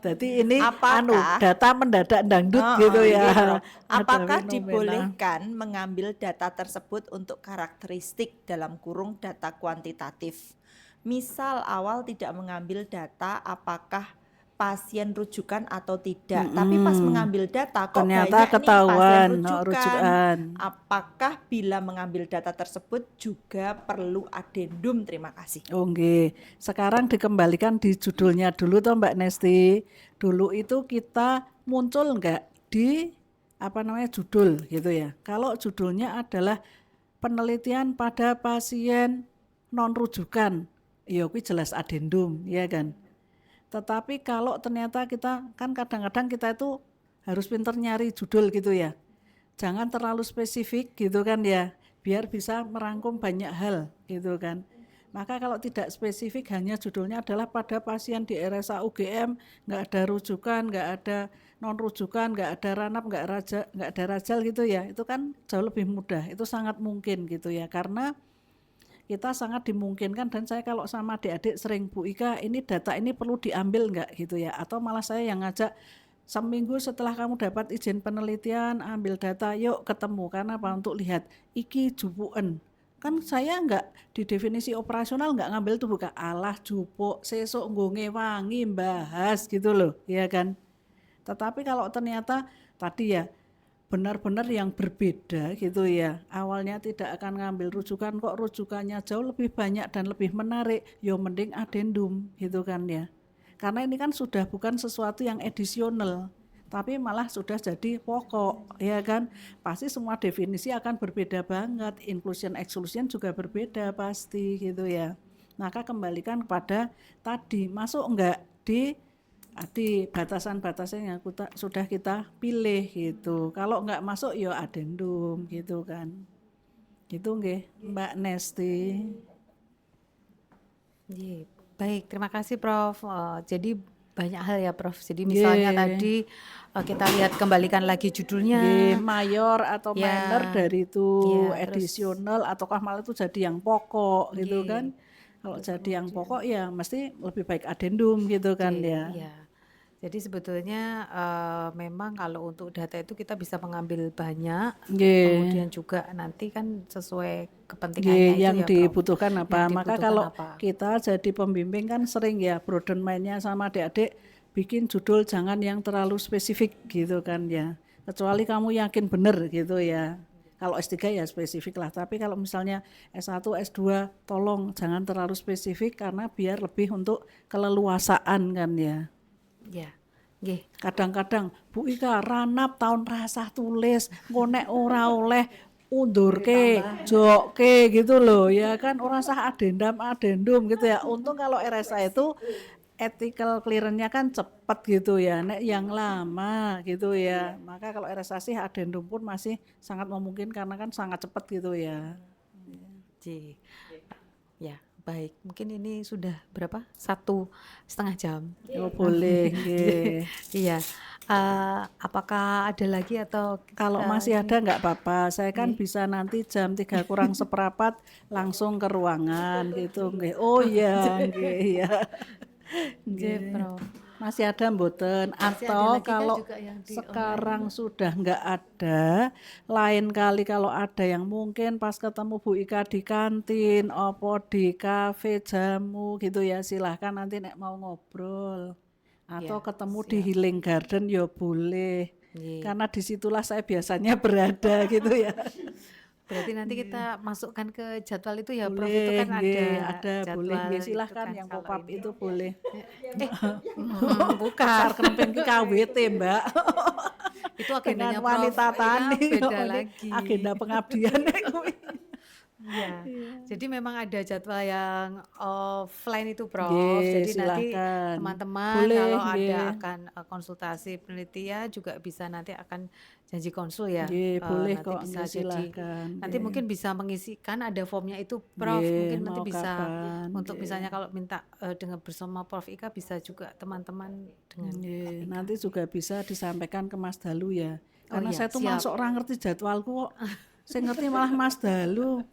Jadi ini Apakah- data mendadak dangdut gitu ya. Iya, Prof. Ada Apakah fenomena. dibolehkan mengambil data tersebut untuk karakteristik dalam kurung data kuantitatif? Misal awal tidak mengambil data apakah pasien rujukan atau tidak, tapi pas mengambil data kok Ternyata banyak nih ketahuan, pasien rujukan. rujukan. Apakah bila mengambil data tersebut juga perlu adendum? Terima kasih. Oh nggih. Sekarang dikembalikan di judulnya dulu toh Mbak Nesti. Dulu itu kita muncul enggak di judul gitu ya. Kalau judulnya adalah penelitian pada pasien non rujukan, ya kuwi jelas adendum, ya kan. Tetapi kalau ternyata kita kan kadang-kadang kita itu harus pinter nyari judul gitu ya. Jangan terlalu spesifik gitu kan ya, biar bisa merangkum banyak hal gitu kan. Maka kalau tidak spesifik hanya judulnya adalah pada pasien di RSA UGM, nggak ada rujukan, nggak ada non rujukan, nggak ada ranap, nggak ada rajal gitu ya, itu kan jauh lebih mudah, itu sangat mungkin gitu ya, karena kita sangat dimungkinkan, dan saya kalau sama adik-adik sering, Bu Ika ini data ini perlu diambil enggak gitu ya, atau malah saya yang ngajak, seminggu setelah kamu dapat izin penelitian ambil data, yuk ketemu, karena apa, untuk lihat iki jupuken. Kan saya enggak di definisi operasional enggak ngambil tuh buka alah jupuk sesuk nggo ngewangi bahas gitu loh ya kan. Tetapi kalau ternyata tadi ya benar-benar yang berbeda gitu ya, awalnya tidak akan ngambil rujukan, kok rujukannya jauh lebih banyak dan lebih menarik, yo mending adendum gitu kan ya. Karena ini kan sudah bukan sesuatu yang edisional, tapi malah sudah jadi pokok ya kan. Pasti semua definisi akan berbeda banget, inclusion exclusion juga berbeda pasti gitu ya. Maka kembalikan kepada tadi, masuk enggak di batasan-batasan yang sudah kita pilih gitu. Kalau enggak masuk ya adendum gitu kan. Gitu nggih Mbak Nesti. Iya, baik, terima kasih Prof. Jadi banyak hal ya Prof. Jadi misalnya Nggih. tadi kita lihat kembalikan lagi Nggih, judulnya. mayor atau minor Ya, dari itu ya, terus edisional ataukah malah itu jadi yang pokok gitu kan. nggih, Kalau terus jadi yang kemudian pokok ya mesti lebih baik adendum gitu kan ya. ya. Jadi sebetulnya memang kalau untuk data itu kita bisa mengambil banyak, Nggih. kemudian juga nanti kan sesuai Nggih, kepentingannya itu yang ya Prof. dibutuhkan apa. Yang Maka dibutuhkan kalau apa. kita jadi pembimbing kan sering ya broaden mind-nya sama adik-adik, bikin judul jangan yang terlalu spesifik gitu kan ya. Kecuali kamu yakin benar gitu ya. Kalau S3 ya spesifik lah, tapi kalau misalnya S1, S2 tolong jangan terlalu spesifik karena biar lebih untuk keleluasaan kan ya. Ya, nggih. Kadang-kadang Bu Ika ranap tahun rasah tulis ngonek ora oleh undurke jokke gitu loh ya kan, ora sah adendum gitu ya. Untung kalau RSA itu ethical clearance-nya kan cepet gitu ya, nek yang lama gitu ya. Maka kalau RSA sih adendum pun masih sangat memungkinkan karena kan sangat cepet gitu ya. Ji. Ya, baik. Mungkin ini sudah berapa? 1,5 jam. Oh boleh nggih. Iya. Apakah ada lagi atau Kalau masih ada nggak apa-apa, saya kan bisa nanti jam 3 kurang seperempat langsung ke ruangan gitu nggih. Oh iya nggih ya. Nggih, Prof. Masih ada mboten, Masih ada atau lagi kan kalau juga yang di sekarang sudah nggak ada, lain kali kalau ada yang mungkin pas ketemu Bu Ika di kantin, opo di kafe jamu gitu ya, silahkan nanti nek mau ngobrol. Atau Ya, ketemu di siap. Healing Garden ya boleh. Nggih. Karena disitulah saya biasanya berada gitu ya. Berarti nanti kita masukkan ke jadwal itu ya, Prof. Itu Boleh kan nggih, ada boleh jadwal nggih, itu silahkan kan yang kalau pop up ini. itu boleh. Bukan. Pasar Krempeng ki KWT, Mbak. Itu Dengan agendanya Prof. wanita Iya, tani beda ini lagi. agenda pengabdian kuwi. Iya. Jadi memang ada jadwal yang offline itu, Prof. Nggih, Jadi nanti silahkan. teman-teman Boleh kalau ada nggih. akan konsultasi penelitian juga bisa nanti akan janji konsul ya. Nggih, boleh Nanti kok bisa nggih, jadi silahkan. nanti Nggih. mungkin bisa mengisikan ada formnya itu, Prof. Nggih, Mungkin nanti mau bisa kapan untuk nggih. misalnya kalau minta dengan bersama Prof Ika bisa juga teman-teman dengan Prof Nggih, Ika. nanti juga bisa disampaikan ke Mas Dalu ya. Oh Karena iya, saya tuh siap. masuk orang ngerti jadwalku kok. Saya ngerti malah Mas Dalu.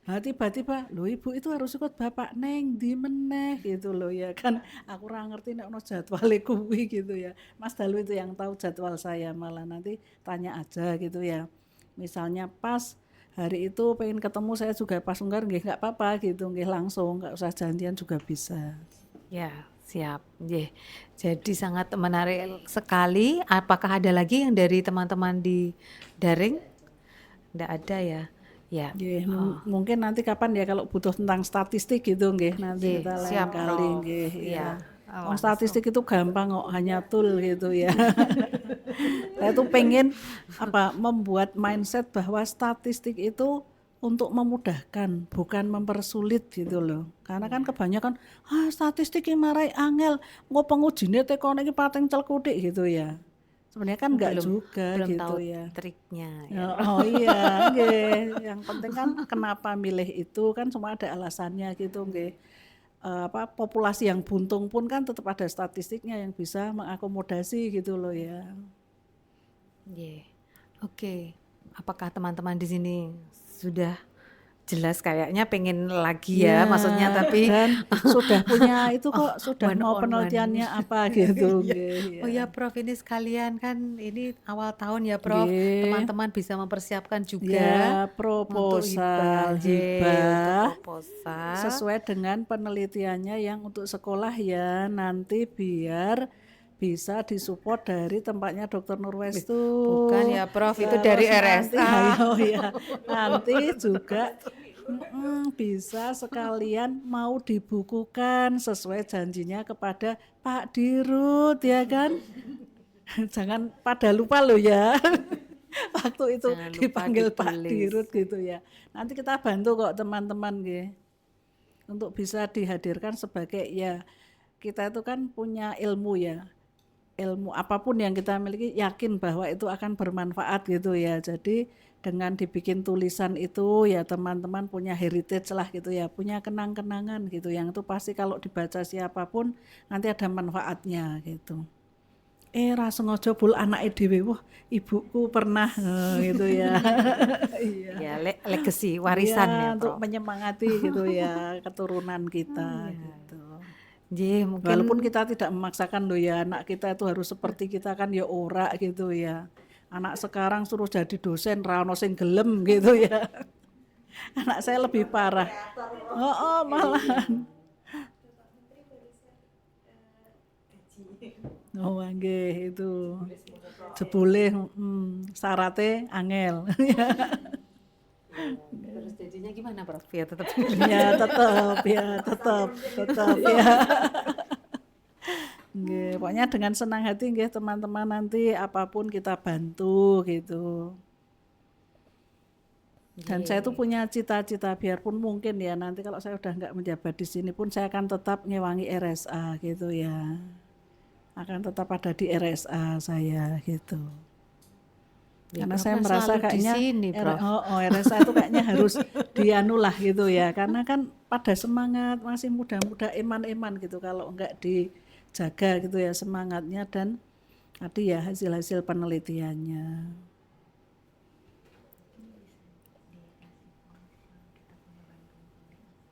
Nah, tiba-tiba, loh ibu itu harus ikut bapak neng di meneh gitu loh ya kan. Aku ora ngerti nek ono jadwale kuwi gitu ya. Mas Dalu itu yang tahu jadwal saya, malah nanti tanya aja gitu ya. Misalnya pas hari itu pengen ketemu saya juga pas unggar nggih nggak apa-apa gitu nggih langsung, nggak usah janjian juga bisa. Ya, siap. Nggih. Jadi sangat menarik sekali. Apakah ada lagi yang dari teman-teman di daring? Nggak ada ya. Ya. Nggih, mungkin nanti kapan ya kalau butuh tentang statistik gitu nggih, nanti Nggih, kita lain siap, kali Prof. nggih Iya. ya. Oh, Wong statistik itu gampang kok, hanya tool gitu ya. Saya tuh pengen membuat mindset bahwa statistik itu untuk memudahkan, bukan mempersulit gitu loh. Karena kan kebanyakan statistik iki marai angel, engko pengujine tekone iki pating celkutik gitu ya. Sebenarnya kan enggak juga belum gitu tahu ya. triknya ya. Ya, oh iya, nggih. Yang penting kan kenapa milih itu kan semua ada alasannya gitu nggih. Populasi yang buntung pun kan tetap ada statistiknya yang bisa mengakomodasi gitu loh ya. Nggih. Oke. Apakah teman-teman di sini sudah jelas kayaknya pengen lagi ya maksudnya, tapi dan sudah punya itu kok, sudah one mau on one. penelitiannya apa gitu, Iya. nggih, Oh ya. ya Prof, ini sekalian kan ini awal tahun ya Prof, Nggih. teman-teman bisa mempersiapkan juga Ya, untuk proposal untuk hibah proposal. sesuai dengan penelitiannya yang untuk sekolah ya, nanti biar bisa disupport dari tempatnya Dr. Nurwestu. Bukan ya Prof, itu dari Terus nanti RSA. ayo ya, nanti juga bisa sekalian mau dibukukan sesuai janjinya kepada Pak Dirut ya kan. Jangan pada lupa loh ya. Waktu itu Jangan lupa dipanggil Pak ditulis. Dirut gitu ya. Nanti kita bantu kok teman-teman nggih. Untuk bisa dihadirkan sebagai ya, kita itu kan punya ilmu ya. Ilmu apapun yang kita miliki yakin bahwa itu akan bermanfaat gitu ya. Jadi dengan dibikin tulisan itu ya teman-teman punya heritage lah gitu ya, punya kenang-kenangan gitu yang itu pasti kalau dibaca siapapun nanti ada manfaatnya gitu. Ra sengaja bul anake dhewe, wah ibuku pernah gitu ya. Iya. Ya legacy, warisan ya Untuk Prof. menyemangati gitu ya keturunan kita gitu. Nggih, mungkin Walaupun kita tidak memaksakan loh ya anak kita itu harus seperti kita kan ya ora gitu ya. Anak sekarang suruh jadi dosen ra ono sing gelem gitu ya. Anak saya lebih parah. Oh, malahan. Oh, nggih itu. Jebule syaratnya angel. terus jadinya gimana Prof? Ya tetap tetap ya. Nggih, pokoknya dengan senang hati nggih teman-teman, nanti apapun kita bantu gitu. Dan saya tuh punya cita-cita biarpun mungkin ya nanti kalau saya udah nggak menjabat di sini pun saya akan tetap ngewangi RSA gitu ya. Akan tetap ada di RSA saya gitu. Ya, Karena Prof saya kan merasa selalu di kayaknya sini, Prof. RSA itu kayaknya harus dianulah gitu ya. Karena kan pada semangat masih muda-muda eman-eman gitu kalau enggak dijaga gitu ya semangatnya dan tadi ya hasil-hasil penelitiannya.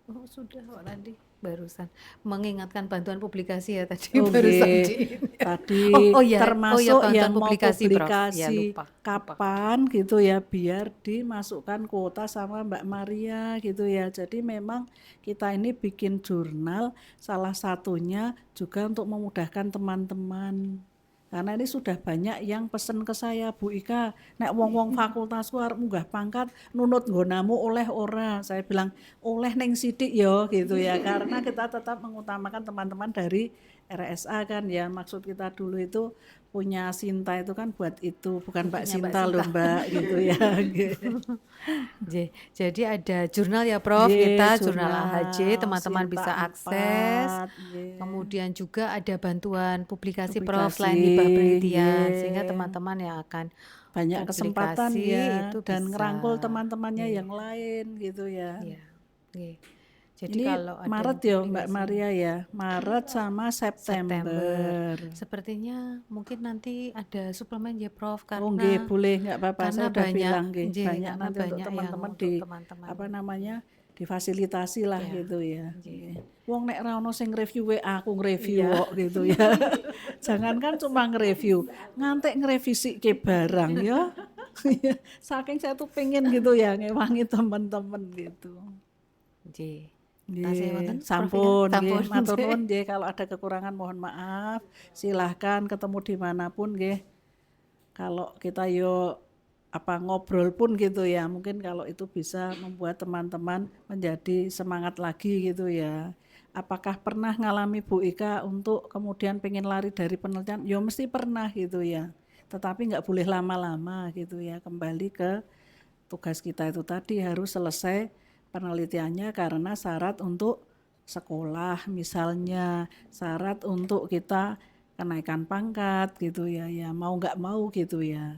Oh sudah kok tadi barusan mengingatkan bantuan publikasi ya tadi Oh, barusan nggih. di Tadi bantuan termasuk yang mau publikasi, Prof. Ya, publikasi lupa. kapan gitu ya biar dimasukkan kuota sama Mbak Maria gitu ya. Jadi memang kita ini bikin jurnal salah satunya juga untuk memudahkan teman-teman. Karena ini sudah banyak yang pesen ke saya, Bu Ika, nek wong-wong fakultasku arep munggah pangkat nunut nggonamu oleh ora. Saya bilang oleh neng sidik yo gitu ya. Karena kita tetap mengutamakan teman-teman dari RSA kan ya. Maksud kita dulu itu punya Sinta itu kan buat itu, bukan Mbak Punya Mbak Sinta loh Sinta. Mbak gitu ya. Jadi ada jurnal ya Prof, Nggih, kita jurnal AHJ teman-teman Sinta bisa akses. 4, nggih. Kemudian juga ada bantuan publikasi Prof Publikasi, selain hibah penelitian nggih. sehingga teman-teman yang akan Banyak kesempatan publikasi ya itu dan bisa. ngerangkul teman-temannya yang lain gitu ya. Iya. Oke. Jadi Ini kalau ada Maret yang ya Mbak publikasi Maria ya, Maret sama September. sepertinya mungkin nanti ada suplemen ya Prof Oh nggih, karena boleh nggak apa-apa, karena saya udah banyak, bilang nggih, nggih, banyak karena nanti untuk banyak yang teman-teman untuk di teman-teman. apa namanya difasilitasi lah Iya. gitu ya. Nggih. Wong nek ra ono sing review aku nge-review Iya. kok gitu ya. Jangankan cuma nge-review, ngantek ngerevisi ke barang ya. Saking saya tuh pengen gitu ya ngewangi teman-teman gitu. Nggih. Nggih, Tasih wonten, Prof, sampun, ya? nggih, Sampun, matur nggih. nuwun nggih, kalau ada kekurangan mohon maaf. Silahkan ketemu dimanapun nggih. Kalau kita yo apa ngobrol pun gitu ya, mungkin kalau itu bisa membuat teman-teman menjadi semangat lagi gitu ya. Apakah pernah ngalami Bu Ika untuk kemudian pengen lari dari penelitian? Yo mesti pernah gitu ya. Tetapi nggak boleh lama-lama gitu ya. Kembali ke tugas kita itu tadi harus selesai penelitiannya karena syarat untuk sekolah misalnya, syarat untuk kita kenaikan pangkat gitu ya, ya mau nggak mau gitu ya.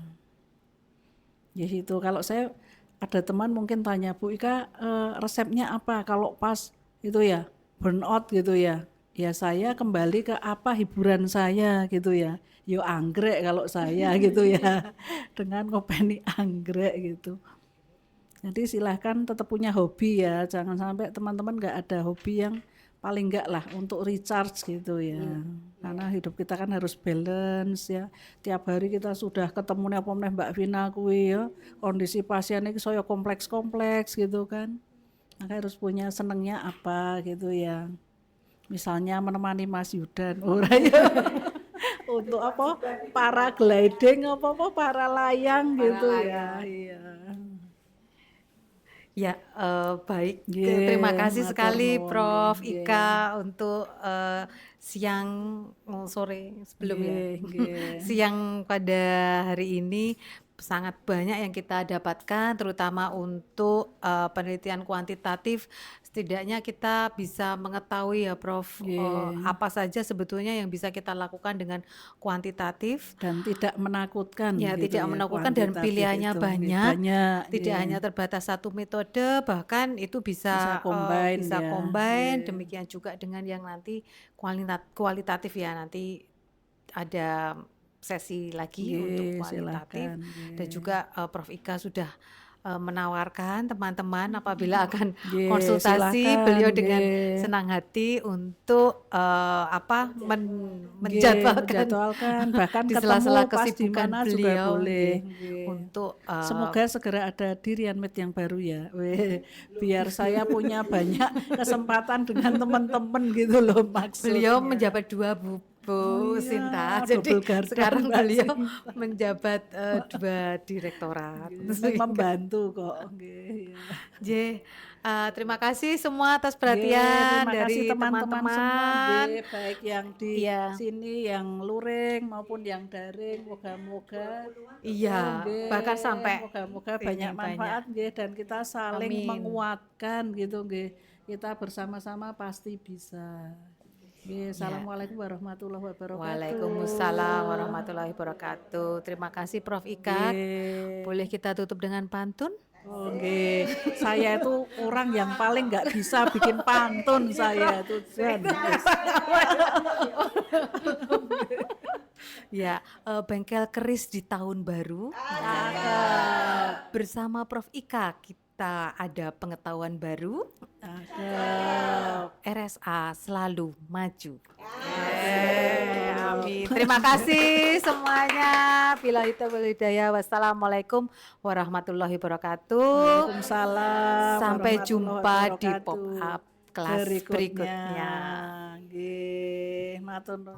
Ya itu kalau saya ada teman mungkin tanya Bu Ika resepnya apa kalau pas itu ya burnout gitu ya. Ya saya kembali ke apa hiburan saya gitu ya. Yo anggrek kalau saya gitu ya dengan ngopeni anggrek gitu. Jadi silahkan tetap punya hobi ya, jangan sampai teman-teman nggak ada hobi yang paling nggak lah untuk recharge gitu ya. Karena hidup kita kan harus balance ya. Tiap hari kita sudah ketemu apa meneh Mbak Vina kuwi ya, kondisi pasien iki saya kompleks-kompleks gitu kan. Maka harus punya senengnya apa gitu ya. Misalnya menemani Mas Yudan, ora ya. Untuk apa? Paragliding apa para layang gitu ya. Iya. Ya, baik. Terima Nggih, kasih matur sekali nuwun Prof. nggih. Ika untuk siang sore sebelum ya. Nggih, nggih. Siang pada hari ini sangat banyak yang kita dapatkan, terutama untuk penelitian kuantitatif. Setidaknya kita bisa mengetahui ya Prof, Nggih. apa saja sebetulnya yang bisa kita lakukan dengan kuantitatif. Dan tidak menakutkan Ya, gitu tidak ya, menakutkan dan kuantitatif pilihannya itu. Nggih, banyak. banyak, Tidak nggih. hanya terbatas satu metode, bahkan itu Bisa bisa combine bisa ya. combine. Nggih. Demikian juga dengan yang nanti kualitatif ya, nanti ada sesi lagi untuk Nggih, kualitatif. silakan. Dan Nggih. juga Prof. Ika sudah menawarkan teman-teman apabila akan Nggih, konsultasi, silakan. beliau dengan Nggih. senang hati untuk Nggih, menjadwalkan menjadwalkan bahkan di ketemu sela-sela pas di kesibukan mana juga beliau, boleh. nggih, Nggih. untuk Semoga segera ada Dirian Med yang baru ya. Weh, biar saya punya banyak kesempatan dengan teman-teman gitu loh beliau maksudnya. menjabat dua Bu Iya, Sinta, double jadi gardan sekarang Mbak beliau Sinta. menjabat dua direktorat. Nggih, membantu kok. Nggih, iya. J, terima kasih semua atas Nggih, perhatian terima kasih dari teman-teman semua teman-teman. nggih, baik yang di Iya, sini yang luring maupun yang daring. Moga-moga iya, bahkan sampai moga-moga ini banyak banyak. manfaat nggih dan kita saling Amin. menguatkan gitu nggih. Kita bersama-sama pasti bisa. Nggih, Ya. assalamualaikum warahmatullahi wabarakatuh. Waalaikumsalam warahmatullahi wabarakatuh. Terima kasih Prof. Ika. Nggih. Boleh kita tutup dengan pantun? Oh, nggih. Saya itu orang yang paling nggak bisa bikin pantun saya itu Jan. Ya, bengkel keris di tahun baru. Cakep. Bersama Prof. Ika kita ada pengetahuan baru. Cakep. RSA selalu maju. Amin. Terima kasih semuanya. Billahi taufiq wal hidayah. Wassalamualaikum warahmatullahi wabarakatuh. Waalaikumsalam Sampai warahmatullahi jumpa di wabarakatuh. pop up kelas berikutnya. Nggih, matur nuwun.